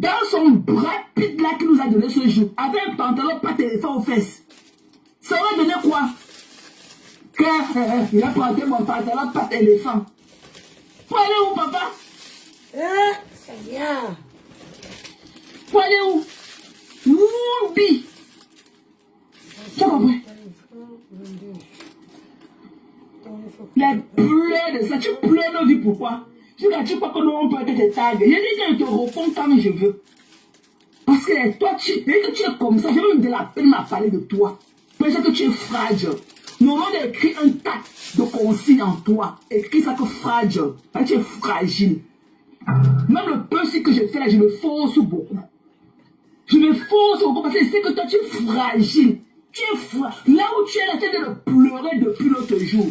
Dans son bras pit là qu'il nous a donné ce jour, avec un pantalon pas téléphone aux fesses. Ça aurait donné quoi? Il a porté mon pantalon pas téléphone. Pour aller où, papa? C'est bien. Pour aller où? Woubi. Tu as compris? Les pleurs de ça, tu pleures nos vies, pourquoi? Tu ne pas que nous on peut être des tags. Je dis que je te réponds quand je veux. Parce que toi, tu es comme ça, j'ai même de la peine à parler de toi. Parce que tu es fragile. Nous on écrit un tas de consignes en toi. Écris ça que fragile. Parce que tu es fragile. Même le peu que je fais là, je me force beaucoup. Je me force beaucoup parce que je sais que toi, tu es fragile. Tu es fragile. Là où tu es là, tu es en train de pleurer depuis l'autre jour.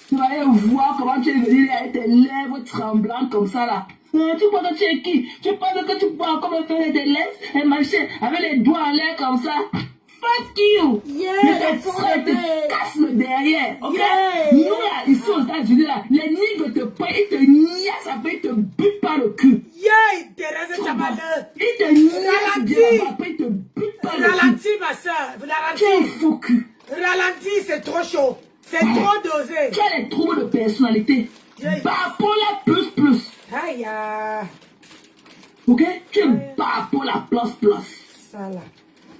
Tu vas aller voir comment tu es venu avec tes lèvres tremblantes comme ça là. Tu penses que tu es qui? Tu penses que tu peux encore faire des lèvres et marcher avec les doigts en l'air comme ça? Fuck you! Yeah, te casse le derrière, ok? Nous là, ici aux États-Unis là, les nigres te prennent, ils te niassent après, ils te butent par le cul. Yeah, Thérèse Chabaleux. Ils te niassent après, ils te butent par le cul. Ralentis, ma soeur, Tu es un ralentis. faux cul. Ralentis, c'est trop chaud. C'est trop dosé. Tu as les troubles de personnalité. Bipolar plus. Aïe, ok? Tu es bipolar plus. ça là.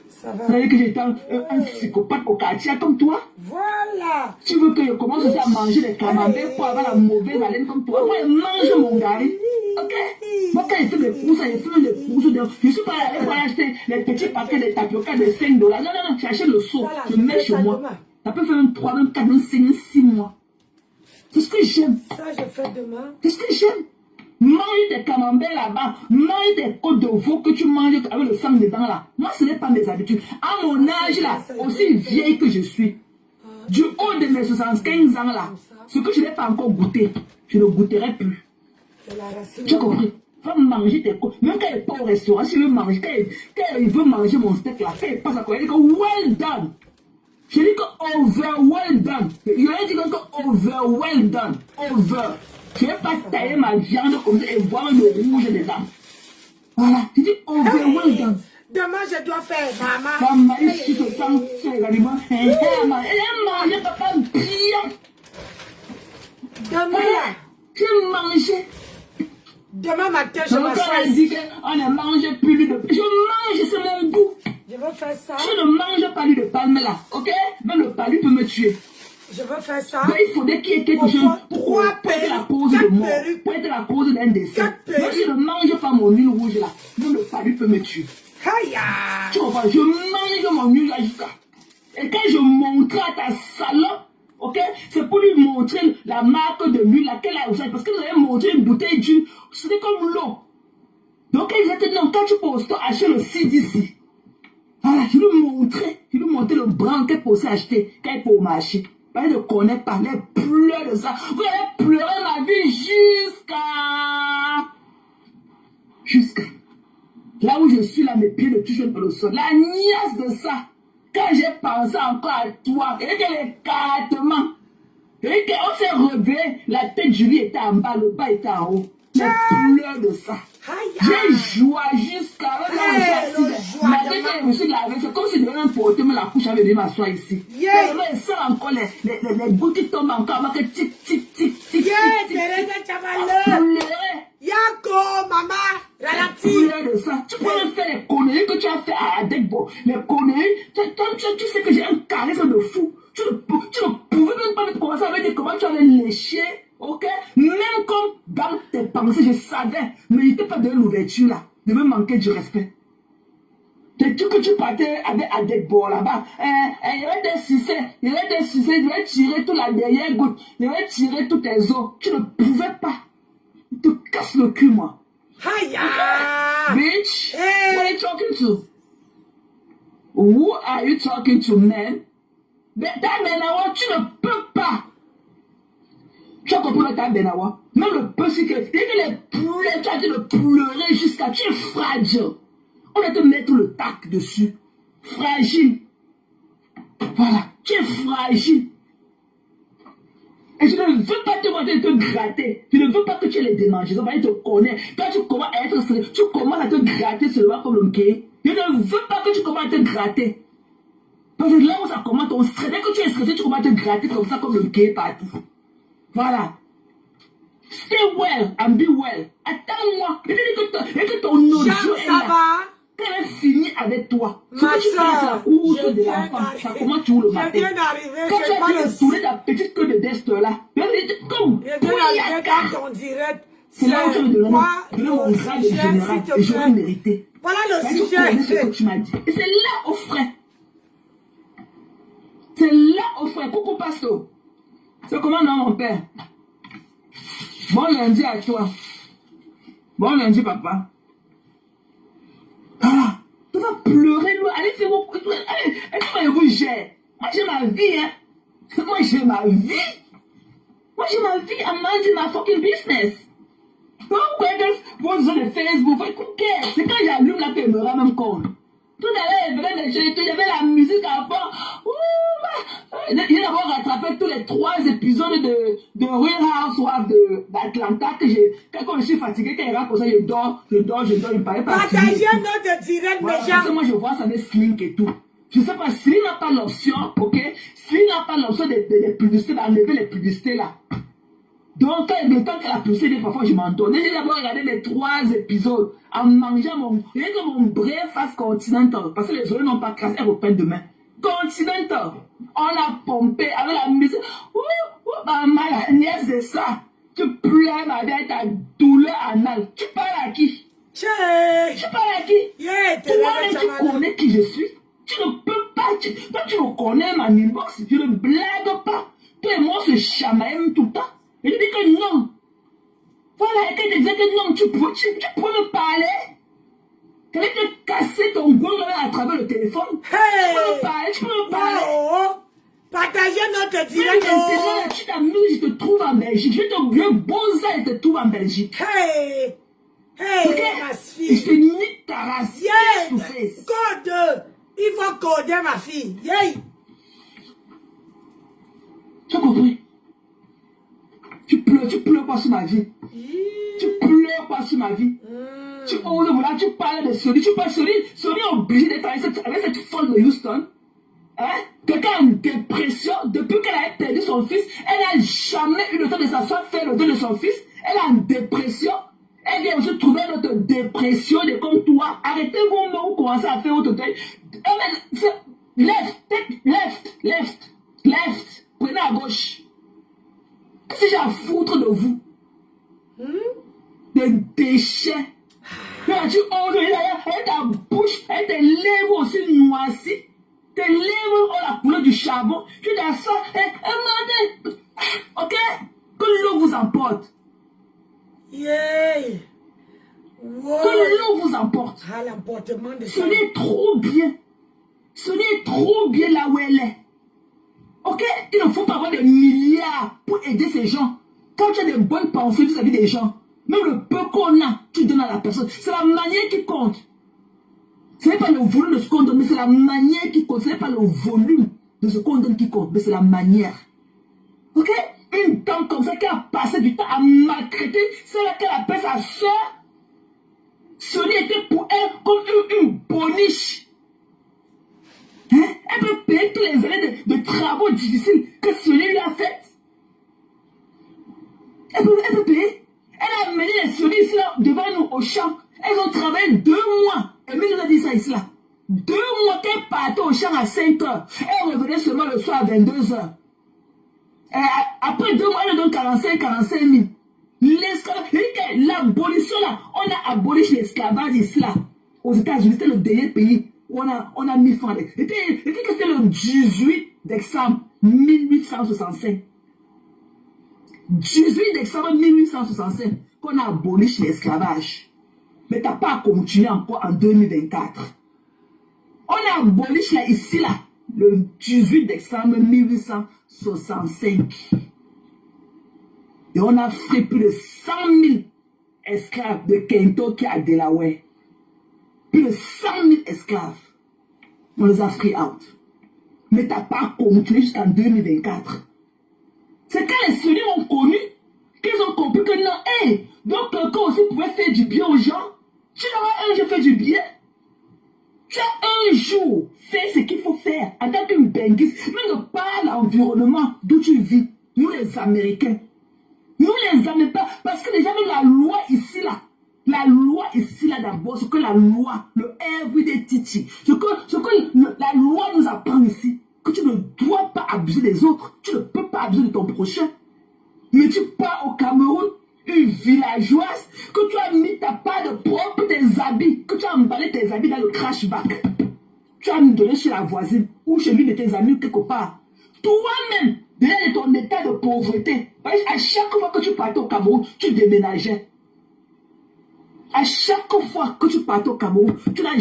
Ça va. Ça veut dire que j'étais un psychopathe au quartier comme toi. Voilà. Tu veux que je commence aussi à manger des camemberts pour avoir la mauvaise haleine comme toi. Moi, je mange mon gari. Ok? Moi, quand je fais des courses, je suis pas allé pour acheter les petits paquets de tapioca de $5. Non, j'achète le seau. Je mets chez moi. Ça peut faire un 3, un 4, un 5, un 6 mois. C'est ce que j'aime. Ça, je fais demain. C'est ce que j'aime. Mange des camemberts là-bas, mange des côtes de veau que tu manges avec le sang dedans là. Moi, ce n'est pas mes habitudes. À mon âge là, aussi vieille que je suis, du haut de mes 75 ans là, ce que je n'ai pas encore goûté, je ne goûterai plus. Tu as compris? Faut manger tes côtes. Même quand il n'est pas au restaurant, si il veut manger, quand il veut manger mon steak là, quand il passe à quoi, il dit que well done. Je dis que over well done. Il a dit que over well done. Over. Je ne vais pas tailler ma viande comme ça et voir le rouge dedans. Voilà. Tu dis well done. Demain, je dois faire maman. Maman, il suit le sang sur les aliments. Elle a mangé, papa, bien. Demain, tu manges. Demain matin, je m'assois. Elle dit qu'on ne mange plus de... Je mange, c'est mon goût. Je veux faire ça. Je ne mange pas l'huile de palme là, ok? Même le palu peut me tuer. Je veux faire ça. Mais il faudrait qu'il y ait quelque chose pour être la cause de mort, pour être la cause d'un décès. Même si je ne mange pas mon huile rouge là, même le palu peut me tuer. Tu comprends? Je mange mon huile là jusqu'à... Et quand je montre à ta salope, ok, c'est pour lui montrer la marque de l'huile laquelle elle a usé. Parce que vous avez montré une bouteille d'huile, c'était comme l'eau. Donc elle disait non, quand tu poses toi, achète le CDC. Voilà, je lui montrais le blanc qu'elle peut acheter quand elle peut au marché. Elle ne connaît pas, elle pleure de ça. Vous allez pleurer ma vie jusqu'à là où je suis là, mes pieds ne touchent pas le sol. La niaise de ça. Quand j'ai pensé encore à toi, et que l'écartement, et qu'on s'est relevé, la tête de Julie était en bas, le bas était en haut. J'ai pleuré de ça. J'ai joué jusqu'à ma tête, je me suis lavé. C'est comme si je devais porter la couche avec lui m'asseoir ici. Je sens encore les gouttes qui tombent encore avec un tic. Yako, maman, ralentis. De ça. Tu peux me faire les conneries que tu as fait à Adekbo. Les conneries. Tu sais que j'ai un charisme de fou. Tu ne pouvais même pas me commencer à me dire comment tu avais léché. Ok? Même comme dans tes pensées, je savais. Mais il n'était pas de l'ouverture là. De me manquer du respect. Tu que tu partais avec Adekbo là-bas. Il y avait des succès. Il devait tirer toute la dernière goutte. Il devait tirer tous tes os. Tu ne pouvais pas. Il te casse le cul, moi. Bitch, what are you talking to? Who are you talking to, man? Ta Benawa, tu ne peux pas. Tu as compris ta Benawa? Même le petit que tu as dit de pleurer jusqu'à... Tu es fragile. On va te mettre le tac dessus. Fragile. Voilà, tu es fragile. Et je ne veux pas te voir te gratter. Je ne veux pas que tu aies les démanges. Je te connais. Quand tu commences à être stressé, tu commences à te gratter seulement comme le gay. Je ne veux pas que tu commences à te gratter. Parce que là où ça commence, ton stress, dès que tu es stressé, tu commences à te gratter comme ça, comme le gay partout. Voilà. Stay well and be well. Attends-moi. Et que ton audio est là. Quand elle finit avec toi, ce que tu fais, c'est la course de l'enfant. Ça commence toujours le matin. Quand tu as tourné ta petite queue de destin là, comme c'est là où tu me donnes mon grade de général et je vais mériter. Voilà le sujet. Ce que tu m'as dit. Et c'est là au frais. C'est là au frais. Coucou pasteur. C'est comment non mon père? Bon lundi à toi. Bon lundi papa. Ah, tu vas pleurer, lui. Allez, fais moi. Allez, comment vous gère? Moi, j'ai ma vie, hein. Moi, j'ai ma vie. Moi, j'ai ma vie. I'm minding my fucking business. Donc, vos zones de Facebook, c'est quand j'allume là que je me rends même compte. Tout à l'heure, il y avait la musique à fond. J'ai d'abord rattrapé tous les 3 épisodes de Real Housewives d'Atlanta que quand je suis fatigué, quand il rentre comme ça, je dors, il paraît pas. Partagez notre direct, mes gens. Moi, je vois ça avec Slink et tout. Je sais pas, Slink n'a pas l'option, ok? Slink n'a pas l'option de publicités, d'enlever les publicités là. Donc, le temps que la publicité, parfois, je m'en donne. J'ai d'abord regardé les 3 épisodes en mangeant mon breakfast continental. Parce que les oreilles n'ont pas crassé, elles reprennent demain. Continental. On a pompé avec la musique. Maman, la nièce de ça. Tu pleures ma vie avec ta douleur anale. Tu parles à qui? Tu parles à qui? Toi, tu connais qui je suis. Tu ne peux pas. Toi, tu me connais ma inbox. Je ne blague pas. Toi et moi, on se chamaille tout le temps. Et je dis que non. Voilà, et quand tu disais que non, tu peux me parler. Tu allais te casser ton goût à travers le téléphone. Hey! Tu peux me parler. Oh, partagez notre direct. Maintenant, tu t'amuses, je te trouve en Belgique. Je te bonza et te trouve en Belgique. Hey! Okay? Ma Et fille. je te nique ta race. Yes! Code! Il faut coder ma fille. Yay! Tu as compris? Tu pleures pas sur ma vie. Tu pleures pas sur ma vie. Tu oses, voilà, tu parles de Sony. Tu parles de Sony est obligé d'être avec cette folle de Houston. Hein? Quelqu'un a une dépression. Depuis qu'elle a perdu son fils, elle n'a jamais eu le temps de s'asseoir, faire le deuil de son fils. Elle a une dépression. Elle vient aussi trouver notre dépression de comme toi. Arrêtez vos mots, commencez à faire votre deuil. Left. Prenez à gauche. Qu'est-ce que j'ai à foutre de vous? Des déchets. Là, tu oses, avec ta bouche, avec tes lèvres aussi noircies. Tes lèvres ont la couleur du charbon. Tu dis ça, ok? Que l'eau vous emporte. Yay! Wow. Que l'eau vous emporte. Ah, l'emportement de Ce n'est trop bien. Ce n'est trop bien là où elle est. Ok? Il ne faut pas avoir des milliards pour aider ces gens. Quand tu as des bonnes pensées vis-à-vis des gens, même le peu qu'on a, tu donnes à la personne. C'est la manière qui compte. Ce n'est pas le volume de ce qu'on donne, mais c'est la manière qui compte. Ce n'est pas le volume de ce qu'on donne qui compte, mais c'est la manière. Ok? Une dame comme ça qui a passé du temps à maltraiter, c'est là qu'elle appelle sa soeur. Ce n'était pour elle comme une boniche. Hein? Elle peut payer tous les années de travaux difficiles que Sony lui a fait. Elle peut payer. Elle a amené les Sony ici là, devant nous au champ. Elles ont travaillé 2 mois. Et lui nous a dit ça ici là. 2 mois qu'elle partait au champ à 5 heures. Elle revenait seulement le soir à 22 heures. Après 2 mois, elle donne 45 000. L'abolition là, on a aboli l'esclavage ici là. Aux États-Unis, c'était le dernier pays où on a mis fin. C'était le 18 décembre 1865. 18 décembre 1865 qu'on a aboli l'esclavage. Mais t'as pas continué encore en 2024. On a aboli là, ici là, le 18 décembre 1865. Et on a fait plus de 100 000 esclaves de Kentucky à Delaware. Plus de 100 000 esclaves. On les a free out. Mais t'as pas continué jusqu'en 2024. C'est quand les seigneurs ont connu, qu'ils ont compris que non, hey, donc quelqu'un aussi pouvait faire du bien aux gens. Tu auras un jour fait du bien. Tu as un jour fait ce qu'il faut faire en tant qu'une benguiste, mais ne pas l'environnement d'où tu vis. Nous les Américains. Nous les Américains, parce que déjà la loi ici là, la loi ici là d'abord, ce que la loi, le everyday teaching, ce que la loi nous apprend ici, que tu ne dois pas abuser des autres, tu ne peux pas abuser de ton prochain. Mais tu pars au Cameroun, une villageoise, que tu as mis ta part de propre tes habits, que tu as emballé tes habits dans le crashback. Tu as donné chez la voisine ou chez l'une de tes amis quelque part. Toi-même, derrière ton état de pauvreté, à chaque fois que tu partais au Cameroun, tu déménageais. À chaque fois que tu partais au Cameroun, tu n'es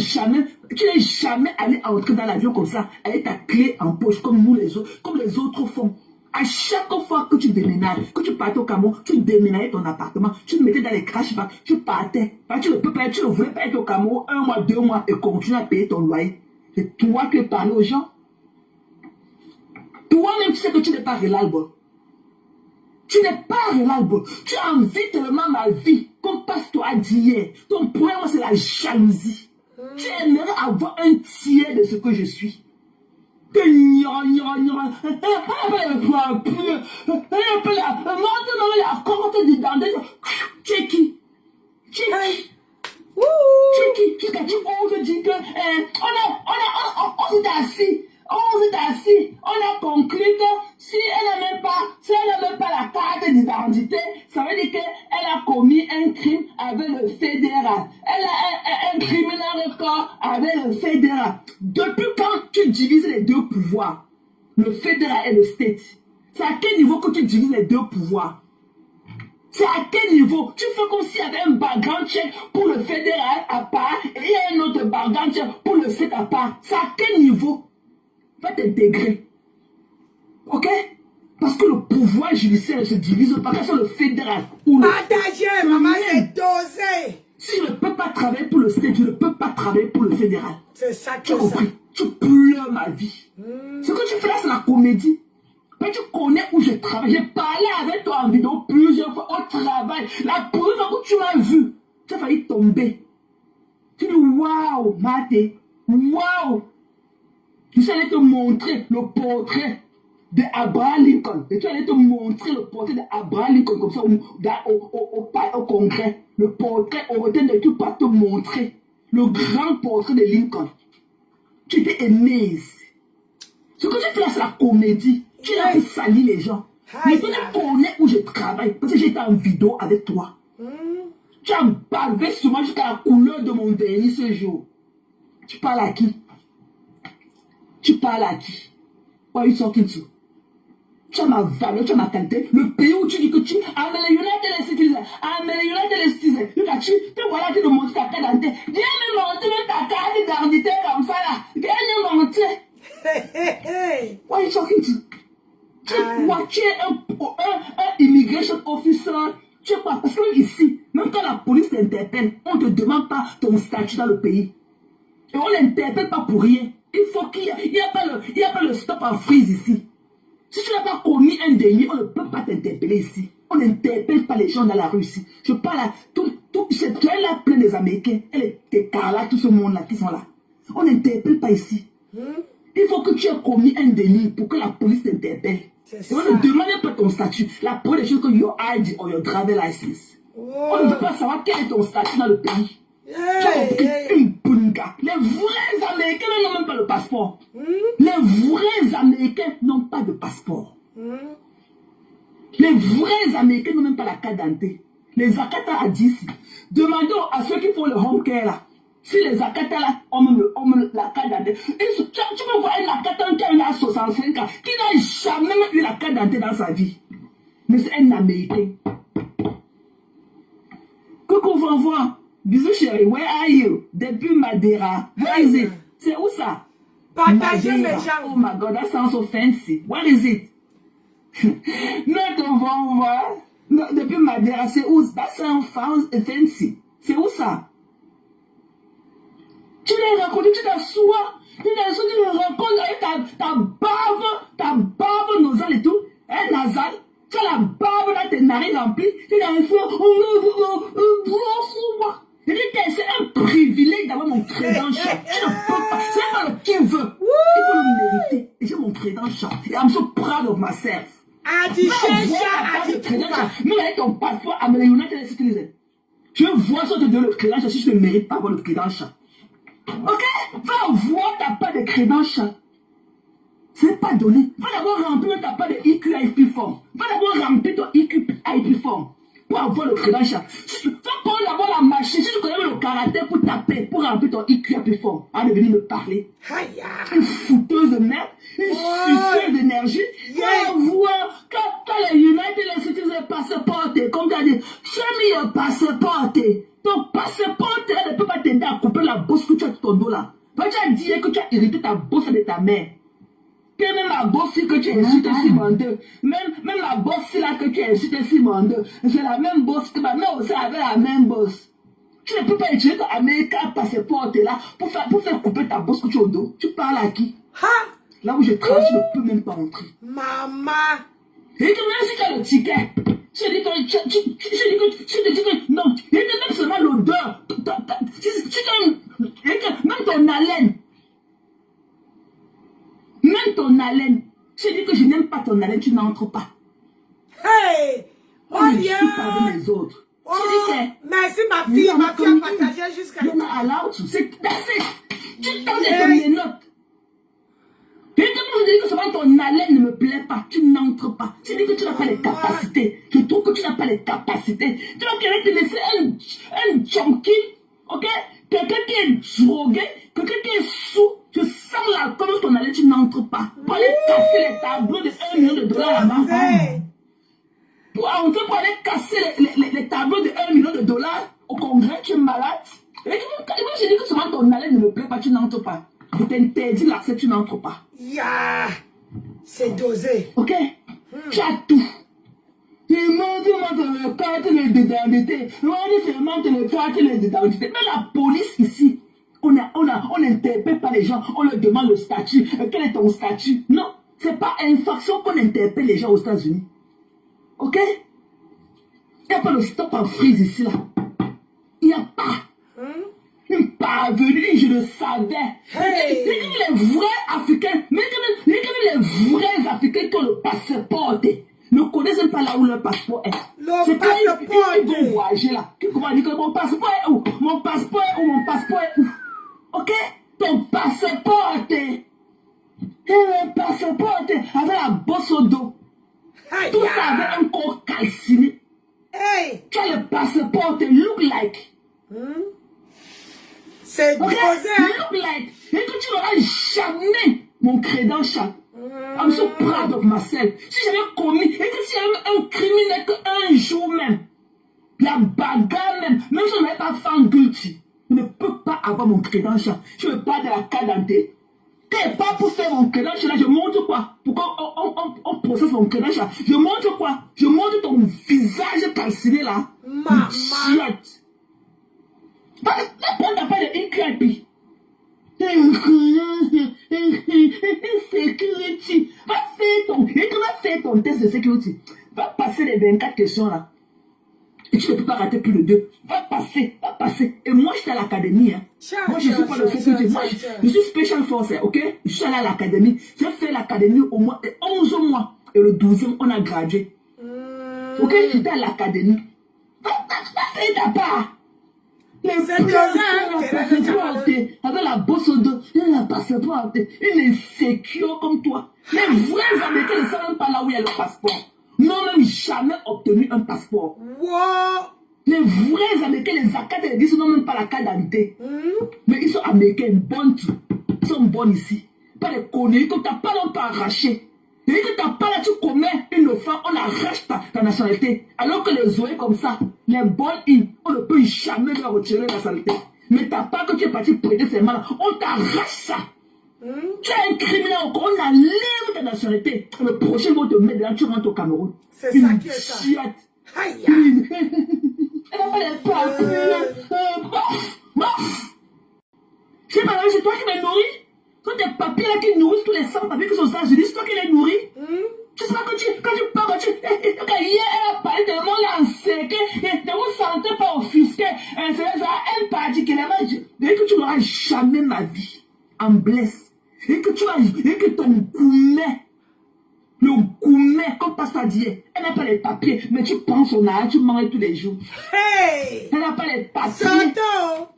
jamais allé entrer dans l'avion comme ça, avec ta clé en poche, comme nous les autres, comme les autres font. À chaque fois que tu déménages, que tu partais au Cameroun, tu déménageais ton appartement, tu te mettais dans les crashbacks, tu partais. Tu ne voulais pas être au Cameroun 1 mois, 2 mois et continuer à payer ton loyer. C'est toi qui parles aux gens. Toi-même, tu sais que tu n'es pas reliable. Tu n'es pas reliable. Tu as envie tellement ma vie, comme Pasteur a dit hier. Ton problème, c'est la jalousie. Tu aimerais avoir un tiers de ce que je suis. Que tu es qui? Tu es qui? Jusqu'à tu oses dire que on s'est assis. On a conclu que si elle n'a même pas la carte d'identité, ça veut dire qu'elle a commis un crime avec le fédéral. Elle a un criminel record avec le fédéral. Depuis quand tu divises les deux pouvoirs, le fédéral et le state? C'est à quel niveau que tu divises les deux pouvoirs? C'est à quel niveau? Tu fais comme s'il y avait un background check pour le fédéral à part et il y a un autre background check pour le state à part. C'est à quel niveau? Va t'intégrer. Ok? Parce que le pouvoir judiciaire se divise pas que sur le fédéral ou le... Partagez, maman, c'est dosé. Si je ne peux pas travailler pour le state, je ne peux pas travailler pour le fédéral. C'est ça que tu as compris? Tu pleures ma vie. Ce que tu fais là, c'est la comédie. Mais tu connais où je travaille. J'ai parlé avec toi en vidéo plusieurs fois au travail. La première fois que tu m'as vu, tu as failli tomber. Tu dis waouh, Maté, waouh. Je suis allé te montrer le portrait d'Abraham Lincoln. Et tu allais te montrer le portrait d'Abraham Lincoln comme ça au congrès. Le portrait, au retrait de tout pas te montrer. Le grand portrait de Lincoln. Tu étais aimé. Ce que tu fais là, c'est la comédie. Tu as fait salir les gens. Mais tu connais où je travaille. Parce que j'étais en vidéo avec toi. Tu as bavé sur moi jusqu'à la couleur de mon vernis ce jour. Tu parles à qui? Tu parles à qui? What are you talking to? Tu as ma valeur, tu as ma qualité. Le pays où tu dis que tu as les United Citizens. Les United Citizens. Tu te voilà, tu te montres ta carte d'identité. Viens me montrer ta carte d'identité comme ça là. Viens me montrer. What are you talking to? Tu es un immigration officer. Tu sais quoi? Parce que ici, même quand la police t'interpelle, on ne te demande pas ton statut dans le pays. Et on ne l'interpelle pas pour rien. Il faut qu'il y ait pas le stop en freeze ici. Si tu n'as pas commis un délit, on ne peut pas t'interpeller ici. On n'interpelle pas les gens dans la rue ici. Je parle à cette là plein des Américains, et Carla, tout ce monde là qui sont là. On n'interpelle pas ici. Il faut que tu aies commis un délit pour que la police t'interpelle. Et on ne demande pas ton statut. La première chose que your ID or your driver license. On ne veut pas savoir quel est ton statut dans le pays. Tu as compris? Une bunga. Les vrais Américains n'ont même pas le passeport. Les vrais Américains n'ont pas de passeport. Les vrais Américains n'ont même pas la carte d'identité. Les Akata a dit ici. Demandons à ceux qui font le home care là. Si les Akata là ont même la carte d'identité. Tu peux voir un Akata qui a 65 ans, qui n'a jamais eu la carte d'identité dans sa vie. Mais c'est un Américain. Coucou, on va voir. Bisous chérie, where are you? Depuis Madeira. Where is it? C'est où ça? Partagez mes gens. Oh my God, that sounds so fancy. Where is it? Notre voir. Depuis Madeira, c'est où? That sounds fancy. C'est où ça? Tu l'as rencontré, tu t'assois. Tu le rencontres avec ta barbe nasale et tout. Nasale. Tu as la barbe dans tes narines remplies. Tu es dans le feu. C'est un privilège d'avoir mon crédence. Tu ne peux pas. C'est pas le qui veut. Il faut le mériter. Et j'ai mon crédence. Et I'm so proud of myself. Même avec ton passeport à me United Citizen. Je vois ça te donner le crédence si je ne mérite pas avoir le crédence. Ok? Va voir ta part de crédence. C'est pas donné. Va d'abord remplir ta part de EQIP form. Va d'abord remplir ton EQIP form. Pour avoir le crédence. Va prendre d'abord la machine. Si tu connais le caractère pour taper, pour remplir ton EQIP form. À de venir me parler. Une fouteuse de merde. Une suceuse d'énergie. Va voir quand les United Citizen passport, comme tu as dit, show me your passport. Ton passeport ne peut pas t'aider à couper la bosse que tu as sur ton dos là. Tu as dit que tu as hérité ta bosse de ta mère. Que même la bosse que tu as insulté Simon 2. Même la bosse là que tu as insulté Simon 2. C'est la même bosse que ma mère aussi avait la même bosse. Tu ne peux pas utiliser ton American passeport là pour faire couper ta bosse que tu as au dos. Tu parles à qui? Là où je travaille, je ne peux même pas entrer. Maman. Et que même si tu as le ticket, je dis que non, et que même seulement l'odeur, même ton haleine, je dis que je n'aime pas ton haleine, tu n'entres pas. Hey! Oh yeah! Je suis pas avec les autres. Oh, merci ma fille a partagé jusqu'à... You're not allowed to. That's it. Tu t'en de mes notes. Et quand je dis que seulement ton haleine ne me plaît pas, tu n'entres pas. Je dis que tu n'as pas les capacités. Je trouve que tu n'as pas les capacités. Tu vas querer te laisser un junkie, ok? Quelqu'un qui est drogué, quelqu'un qui est sous, tu sens la comme ton haleine, tu n'entres pas. Pour aller casser les tableaux de $1 million là-bas. Pour entrer, pour aller casser les tableaux de $1 million au Congrès, tu es malade. Et moi, je dis que seulement ton haleine ne me plaît pas, tu n'entres pas. Je t'interdis l'accès, tu n'entres pas. C'est dosé. Ok? Tu as tout. Il montre le carte d'identité. Il montre le carte d'identité. Mais la police ici, on n'interpelle pas les gens. On leur demande le statut. Quel est ton statut? Non. C'est pas infraction qu'on interpelle les gens aux États-Unis. Ok? Il n'y a pas de stop en freeze ici, là. Il n'y a pas. Une parvenue, je le savais. Hey. Les vrais Africains, mais les vrais Africains qui ont le passeport, ne connaissent pas là où leur passeport est. Le passeport. Ils vont voyager là. Comment dire que mon passeport est où? Mon passeport est où? Mon passeport est où? Ok? Ton passeport est. Et le passeport est avec la bosse au dos. Tout ça avec un corps calciné. Hey. Tu as le passeport, look like. C'est okay? dosé. Look like. Et que tu n'auras jamais mon crédential. I'm so proud of myself. Si j'avais commis, et que si j'avais un criminel qu'un jour même, la bagarre même si je n'avais pas found guilty, je ne peux pas avoir mon crédential. Je ne veux pas de la carte d'identité. T'es pas pour faire mon crédential, je montre quoi? Pourquoi on processe mon crédential? Je montre quoi? Je montre ton visage calciné là. Maman. Chiotte. Va prendre ta part de EQIP. Security. Va faire ton test de security. Va passer les 24 questions là. Et tu ne peux pas rater plus de 2. Va passer. Et moi, je suis à l'académie. Hein. Moi, je ne suis pas le sécurité. Moi, je suis Special Force. Ok? Je suis allé à l'académie. J'ai fait l'académie au moins 11 mois. Et le 12e, on a gradué. Ok? J'étais à l'académie. Va faire ta part. C'est dosé. Avec la bosse au dos, il n'a pas passeport. Il est sécure comme toi. Les vrais Américains ne savent même pas là où il y a le passeport. N'ont même jamais obtenu un passeport. Wow. Les vrais Américains, les Acadiens, ils n'ont même pas la carte d'identité. Mais ils sont Américains, bonnes. Ils sont bonnes ici. Pas les conneries que tu n'as pas longtemps arraché. Et que tu n'as pas là, tu commets une offense, on arrache ta nationalité. Alors que les oreilles comme ça, les bonnes, on ne peut jamais leur retirer la nationalité. Mais tu n'as pas que tu es parti prêter ces mains, on t'arrache ça. Tu es un criminel encore, on enlève ta nationalité. Le prochain mot te met là, tu rentres au Cameroun. C'est ça qui est ça. Aïe. Elle n'a pas les papiers. C'est pas vrai, c'est toi qui me nourris. Ce sont des papiers là qui nourrissent tous les 100 papiers qui sont aux États-Unis, c'est toi qui les nourris. Tu sais pas que quand tu parles, hier, elle a parlé de moi, là, en séqué, ne vous sentez pas offusqué. C'est un parti qui est là-bas. Et que tu n'auras jamais ma vie en blesse. Et que ton gourmet, le gourmet, comme Pasteur dit, elle n'a pas les papiers, mais tu penses au âge, tu manges tous les jours. Hey! Elle n'a pas les papiers. Santo!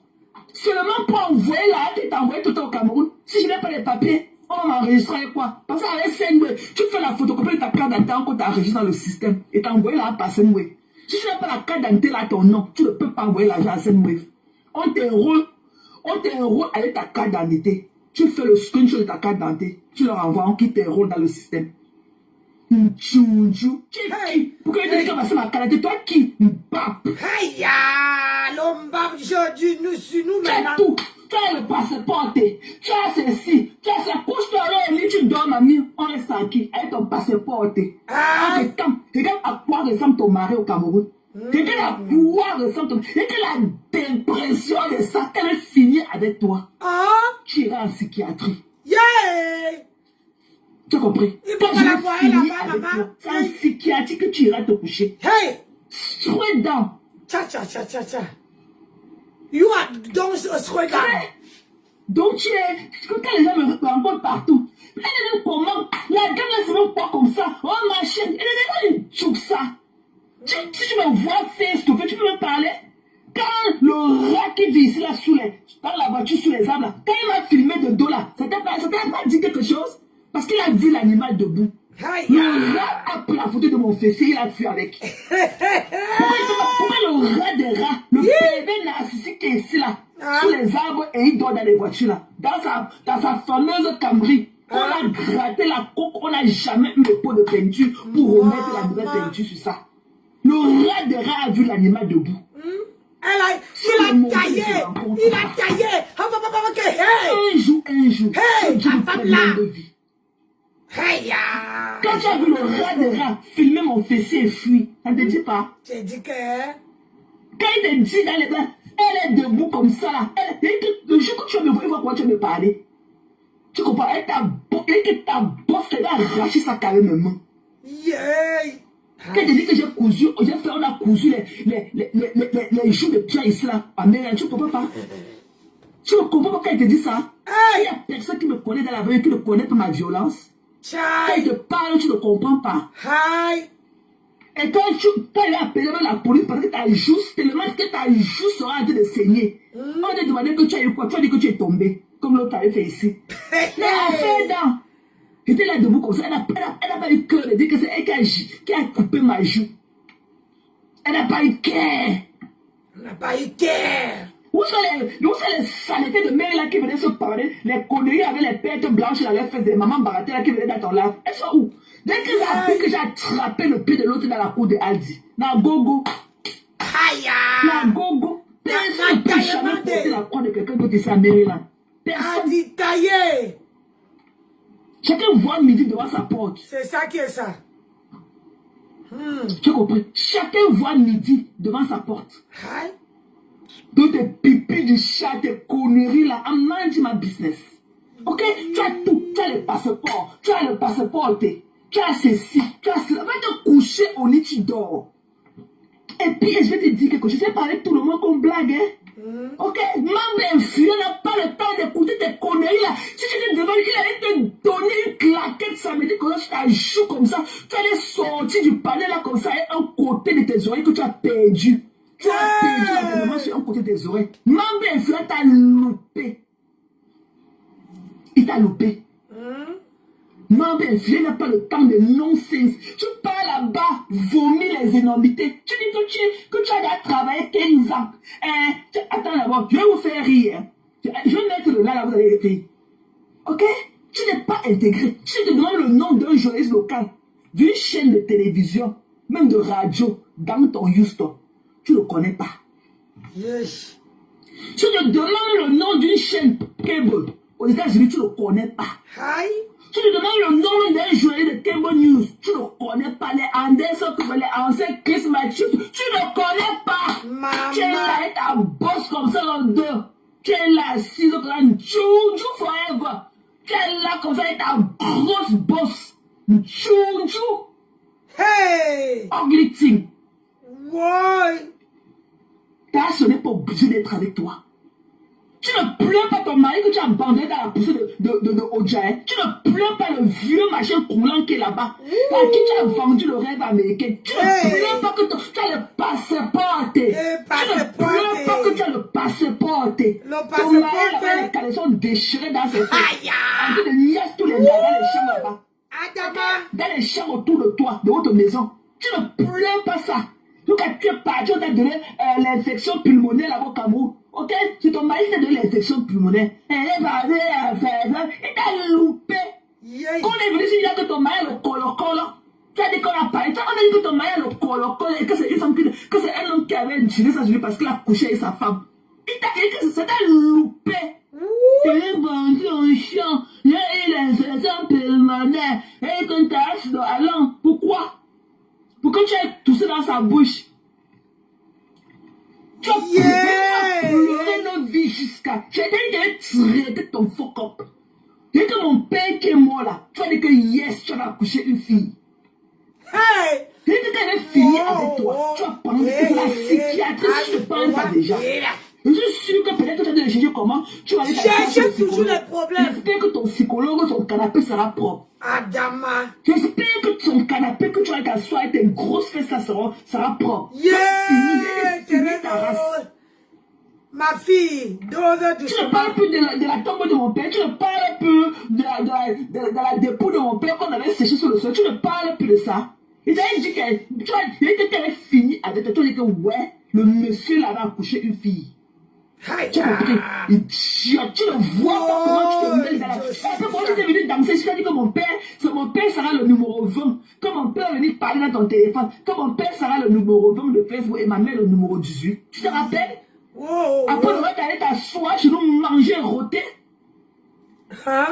Seulement pour envoyer là, tu t'envoies tout au Cameroun. Si je n'ai pas les papiers, on m'enregistrer quoi? Parce qu'avec Senway, tu fais la photocopie de ta carte d'identité qu'on t'enregistre dans le système et t'envoies là par Senway. Si tu n'as pas la carte d'identité là, ton nom, tu ne peux pas envoyer l'argent à Senway. On t'enroule avec ta carte d'identité. Tu fais le screenshot de ta carte d'identité. Tu leur envoies, on quitte t'enroule dans le système. Tchou. Tu es qui? Pourquoi tu dis que c'est ma carte d'identité? Toi qui? Mbap. Aïe! L'homme aujourd'hui, nous sur nous Tu as maintenant. tout. Tu as le passeport, tu as ceci, tu as ça. Couche-toi là au lit, tu dors, mamie. On reste tranquille avec ton passeport. Regarde à quoi ressemble ton mari au Cameroun. Regarde à quoi ressemble ton mari. Regarde la dépression de ça. Elle finit avec toi. Tu iras en psychiatrie. Yeah! Tu as compris? Il faut que la voie là-bas, maman. C'est en psychiatrie que tu iras te coucher. Hey! Straight down. Cha. You are don't straight down. Donc tu es, quand les gens me rencontrent partout, elle est comment, la dame là se met pas comme ça, oh ma chaîne, elle est tout ça. Si tu me vois face to face, tu peux me parler. Quand le rat qui vit ici là dans la voiture sous les arbres là, quand il m'a filmé de dos là, ça t'a pas dit quelque chose? Parce qu'il a vu l'animal debout. Le rat a pris la photo de mon fessier, il a fui avec. Pourquoi le rat des rats, le bébé narcissique qui est ici là, sous les arbres et il dort dans les voitures là, dans sa fameuse Camry, on a gratté la coque, on n'a jamais eu le pot de peinture pour remettre la nouvelle peinture sur ça. Le rat des rats a vu l'animal debout. Il a taillé. Un jour, hey, Dieu me prenne de vie. Hey, quand tu as vu le rat des rats filmer mon fessier et fuir, ça ne te dit pas? J'ai dit que... Quand il te dit dans les bras, elle est debout comme ça là. Le jour que tu vas me voir, il va pouvoir te me parler. Tu comprends? Elle t'a bosse, elle va arracher sa carré même. Yeah! Quand elle te dit que j'ai cousu, on a cousu les joues de Pierre ici là, en Amérique, tu ne comprends pas? Tu ne comprends pas quand elle te dit ça? Il n'y a personne qui me connaît dans la vie, qui ne connaît pas ma violence. Quand il te parle, tu ne comprends pas. Et quand il a appelé la police parce que ta joue, tellement que ta joue sera en train de saigner. On t'a demandé que tu as eu quoi? Tu as dit que tu es tombé, comme l'autre avait fait ici. Mais elle a fait dedans. J'étais là debout comme ça. Elle n'a pas eu cœur de dire que c'est elle qui a coupé ma joue. Elle n'a pas eu cœur. Elle n'a pas eu cœur. Où sont les saletés de mère là qui venaient se parler, les conneries avec les pertes blanches dans les fesses des mamans baratées là qui venaient dans ton lave? Elles sont où? Dès que j'ai appris que j'ai attrapé le pied de l'autre dans la cour de Aldi, la gogo. La gogo. Personne ne peut jamais porter la croix de quelqu'un d'autre ici à Maryland. Personne. Taillé. Chacun voit midi devant sa porte. C'est ça qui est ça. Tu as compris? Chacun voit midi devant sa porte. Donc tes pipis du chat, tes conneries là, I'm minding my business. Ok? Tu as tout, tu as le passeport, tu as ceci, tu as cela. Va te coucher au lit, tu dors. Et puis je vais te dire quelque chose, je sais parler tout le monde comme blague, hein? Ok? Même influent n'a pas le temps d'écouter tes conneries là. Si tu te demandes qu'il allait te donner une claquette samedi comme ça, tu joues comme ça, tu allais sortir du palais là comme ça, et un côté de tes oreilles que tu as perdu. Tu as perdu l'abonnement sur un côté des oreilles. Mambe influent t'a loupé. Il t'a loupé. Mambe influent n'a pas le temps de non-sens. Tu pars là-bas, vomis les énormités. Tu dis que tu as déjà travaillé 15 ans. Attends d'abord, je vais vous faire rire. Je vais mettre le là, vous allez rire. Ok? Tu n'es pas intégré. Si tu te demandes le nom d'un journaliste local, d'une chaîne de télévision, même de radio, dans ton Houston, tu ne le connais pas. Yes. Si tu te demandes le nom d'une chaîne cable aux États-Unis, tu ne le connais pas. Si tu te demandes le nom d'un journaliste de cable news, tu ne le connais pas. Les Anderson, les anciens Chris Matthews, tu ne le connais pas. Maman. Tu es là avec ta bosse comme ça dans le dos. Tu es là assise comme ça, Juju forever. Tu es là comme ça avec ta grosse bosse. Chouchou. Hey! Ugly thing. Ouais! Ta ce n'est pas obligé d'être avec toi. Tu ne plains pas ton mari que tu as abandonné dans la poussée de Ojaï. Tu ne plains pas le vieux machin coulant qui est là-bas. À qui tu as vendu le rêve américain. Tu ne plains pas que tu as le passeport. Tu ne plains pas que tu as le passeport. Ton mari avait les caleçons déchirés dans ses fesses. En train de niaise tous les gars dans les champs là-bas. Dans les champs autour de toi, de votre maison. Tu ne plains pas ça. Donc quand tu es parti, on t'a donné l'infection pulmonaire là-bas au Cameroun. Ok? Si ton mari t'a donné l'infection pulmonaire, il t'a loupé. Quand on est venu ici, il y a que ton mari a le colo-colo. Tu as dit qu'on a parlé. Tu as dit que ton mari a le colo-colo et que c'est un homme qui avait tiré sa jolie parce qu'il a couché avec sa femme. Il t'a dit que c'était loupé. Tu es vendu en champ. Il y a eu l'infection pulmonaire. Et quand tu as acheté allons. Pourquoi? Pour que tu aies toussé dans sa bouche. Tu as pleuré nos vies jusqu'à. J'ai dit que tu ton fuck up. J'ai dit que mon père qui est mort là, tu as dit que yes, tu as accouché une fille. Hey! J'ai dit qu'elle est fini avec toi. Tu as parlé de la psychiatriste, je ne parle pas déjà. Je suis sûr que peut-être que tu as dû le chercher comment. Tu vas aller chercher toujours les problèmes. J'espère que ton psychologue, son canapé sera propre. Adama. J'espère que ton canapé que tu vas t'asseoir avec tes grosses fesses, ça sera propre. Ma fille, 2 heures du Tu ne parles plus de la tombe de mon père, tu ne parles plus de la dépouille de mon père qu'on avait séché sur le sol, tu ne parles plus de ça. Il t'a dit qu'elle est finie avec toi, tu as dit que ouais, le monsieur là va accoucher une fille. Tu as compris? Tu ne vois pas comment tu te mêles dans la... Pourquoi tu es venu danser? Je t'ai dit que mon père sera le numéro 20. Que mon père est venu parler dans ton téléphone. Que mon père sera le numéro 20 de Facebook et ma mère le numéro 18. Tu te rappelles? Après, on va aller t'asseoir chez nous manger et rôter.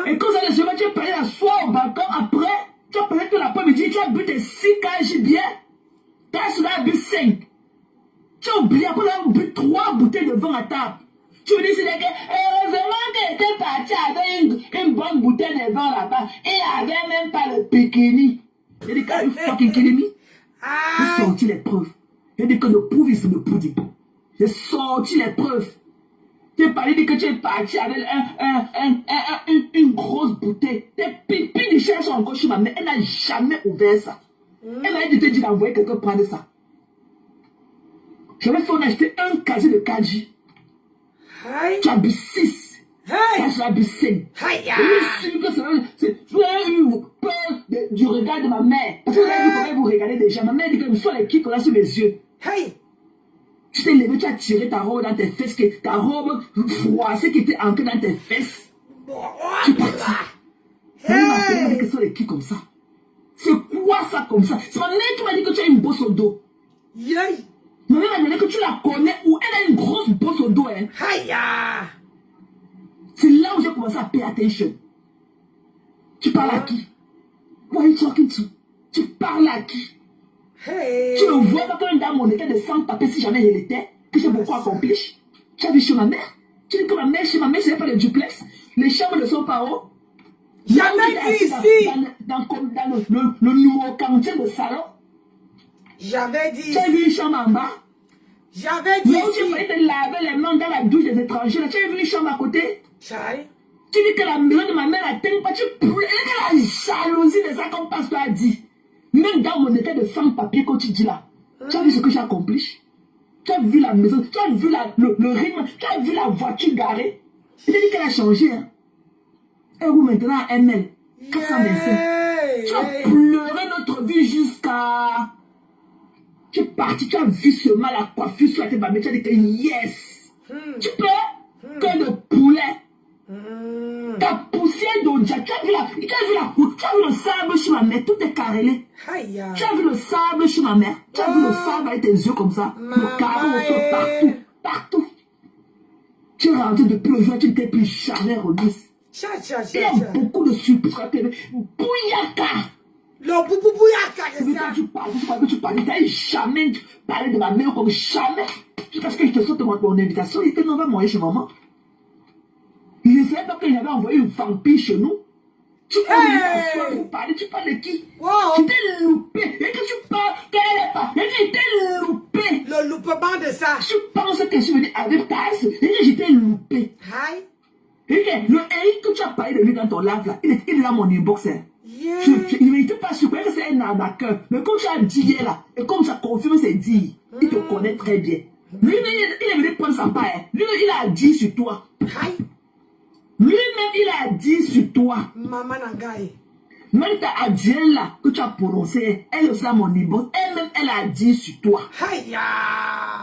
Et quand ça les semaines, tu es parlé t'asseoir au balcon. Après, tu as parlé tout l'après-midi, tu as bu tes 6 kg bien. Tu as bu 5. Tu as oublié, après on a bu 3 bouteilles de vin à table. Tu me dis, c'est que heureusement qu'elle était partie avec une bonne bouteille de vin là-bas. Et il n'y avait même pas le bikini. J'ai dit, quand you fucking kidding me? J'ai sorti les preuves. J'ai dit que le proof is the pudding. J'ai sorti les preuves. Tu es parlé que tu es parti avec une grosse bouteille. Tes pipis de chair sont encore chez ma mère. Elle n'a jamais ouvert ça. Elle m'a dit de te dire d'envoyer quelqu'un prendre ça. Je vais faire acheter un casier de Kaji. Tu as bu 6. Tu as bu 5. Je suis sûr que j'ai eu peur du regard de ma mère. Parce que j'ai dit que vous regardez déjà. Ma mère dit que je suis les kicks là sur mes yeux. Tu t'es levé, tu as tiré ta robe dans tes fesses, ta robe froissée qui était ancrée dans tes fesses. Tu es parti. Ma mère dit que ce sont les kicks comme ça. C'est quoi ça comme ça? C'est ma mère qui m'a dit que tu as une bosse au dos. Ma mère m'a dit que tu la connais ou elle a une grosse bosse au dos. C'est là où j'ai commencé à payer attention. Tu parles à qui? Who are you talking to? Tu parles à qui? Tu ne vois pas qu'un dame on était de 100 papiers si jamais elle était, que j'ai beaucoup accompli. Tu as vu chez ma mère? Tu dis que ma mère, chez ma mère, ce n'est pas le duplex. Les chambres ne sont pas hauts. J'avais dit ici. Dans le numéro 40 de salon. J'avais dit. Tu as vu une chambre en bas? J'avais dit. Là où tu peux te laver les mains dans la douche des étrangers. Là, tu as vu une chambre à côté? Tu dis que la maison de ma mère n'atteint pas. Tu plais la jalousie de ça comme pasteur a dit. Même dans mon état de sans-papier, quand tu dis là, tu as vu ce que j'ai accompli? Tu as vu la maison, tu as vu le rythme, tu as vu la voiture garée. Il a dit qu'elle a changé. Hein. Elle roule maintenant à ML 425. Tu as pleuré notre vie jusqu'à... Tu es parti, tu as vu seulement la coiffure sur la tête, mais tu as dit que yes. Tu peux? Cœur de poulet. Ta poussière d'Odja, tu as vu le sable chez ma mère, tout est carrelé. Tu as vu le sable chez ma mère, tu as vu le sable avec tes yeux comme ça, le carreau au sol, partout. Tu es rentré depuis le jour, tu ne t'es plus jamais remise. Il y a beaucoup de surprises sur la télé. Bouyaka! Le bouyaka, c'est ça. Tu parlais, tu n'as jamais parlé de ma mère comme jamais. Parce que je te saute mon invitation, il était non, va manger chez maman. Je ne savais pas qu'il avait envoyé une vampire chez nous. Tu peux venir t'asseoir pour parler, tu parles de qui? Wow. Tu t'es loupé. Et que tu parles, qu'elle n'est pas. Et que tu t'es loupé. Le loupement de ça. Tu penses que je suis venu avec ta ass. Et que j'étais loupé. Aïe. Et que le Eric que tu as parlé de lui dans ton live là, il est dans mon inbox. Hein. Yeah. Il n'était pas sûr que c'est un arnaqueur. Mais comme tu as dit hier là, et comme tu as confirmé c'est dit, il te connaît très bien. Lui, il est venu prendre sa part. Hein. Lui, il a dit sur toi. Aïe. Lui-même, il a dit sur toi. Maman Nangaï. Même ta Adienne là, que tu as prononcé, elle aussi a mon inbox. Elle-même, elle a dit sur toi. Aïe.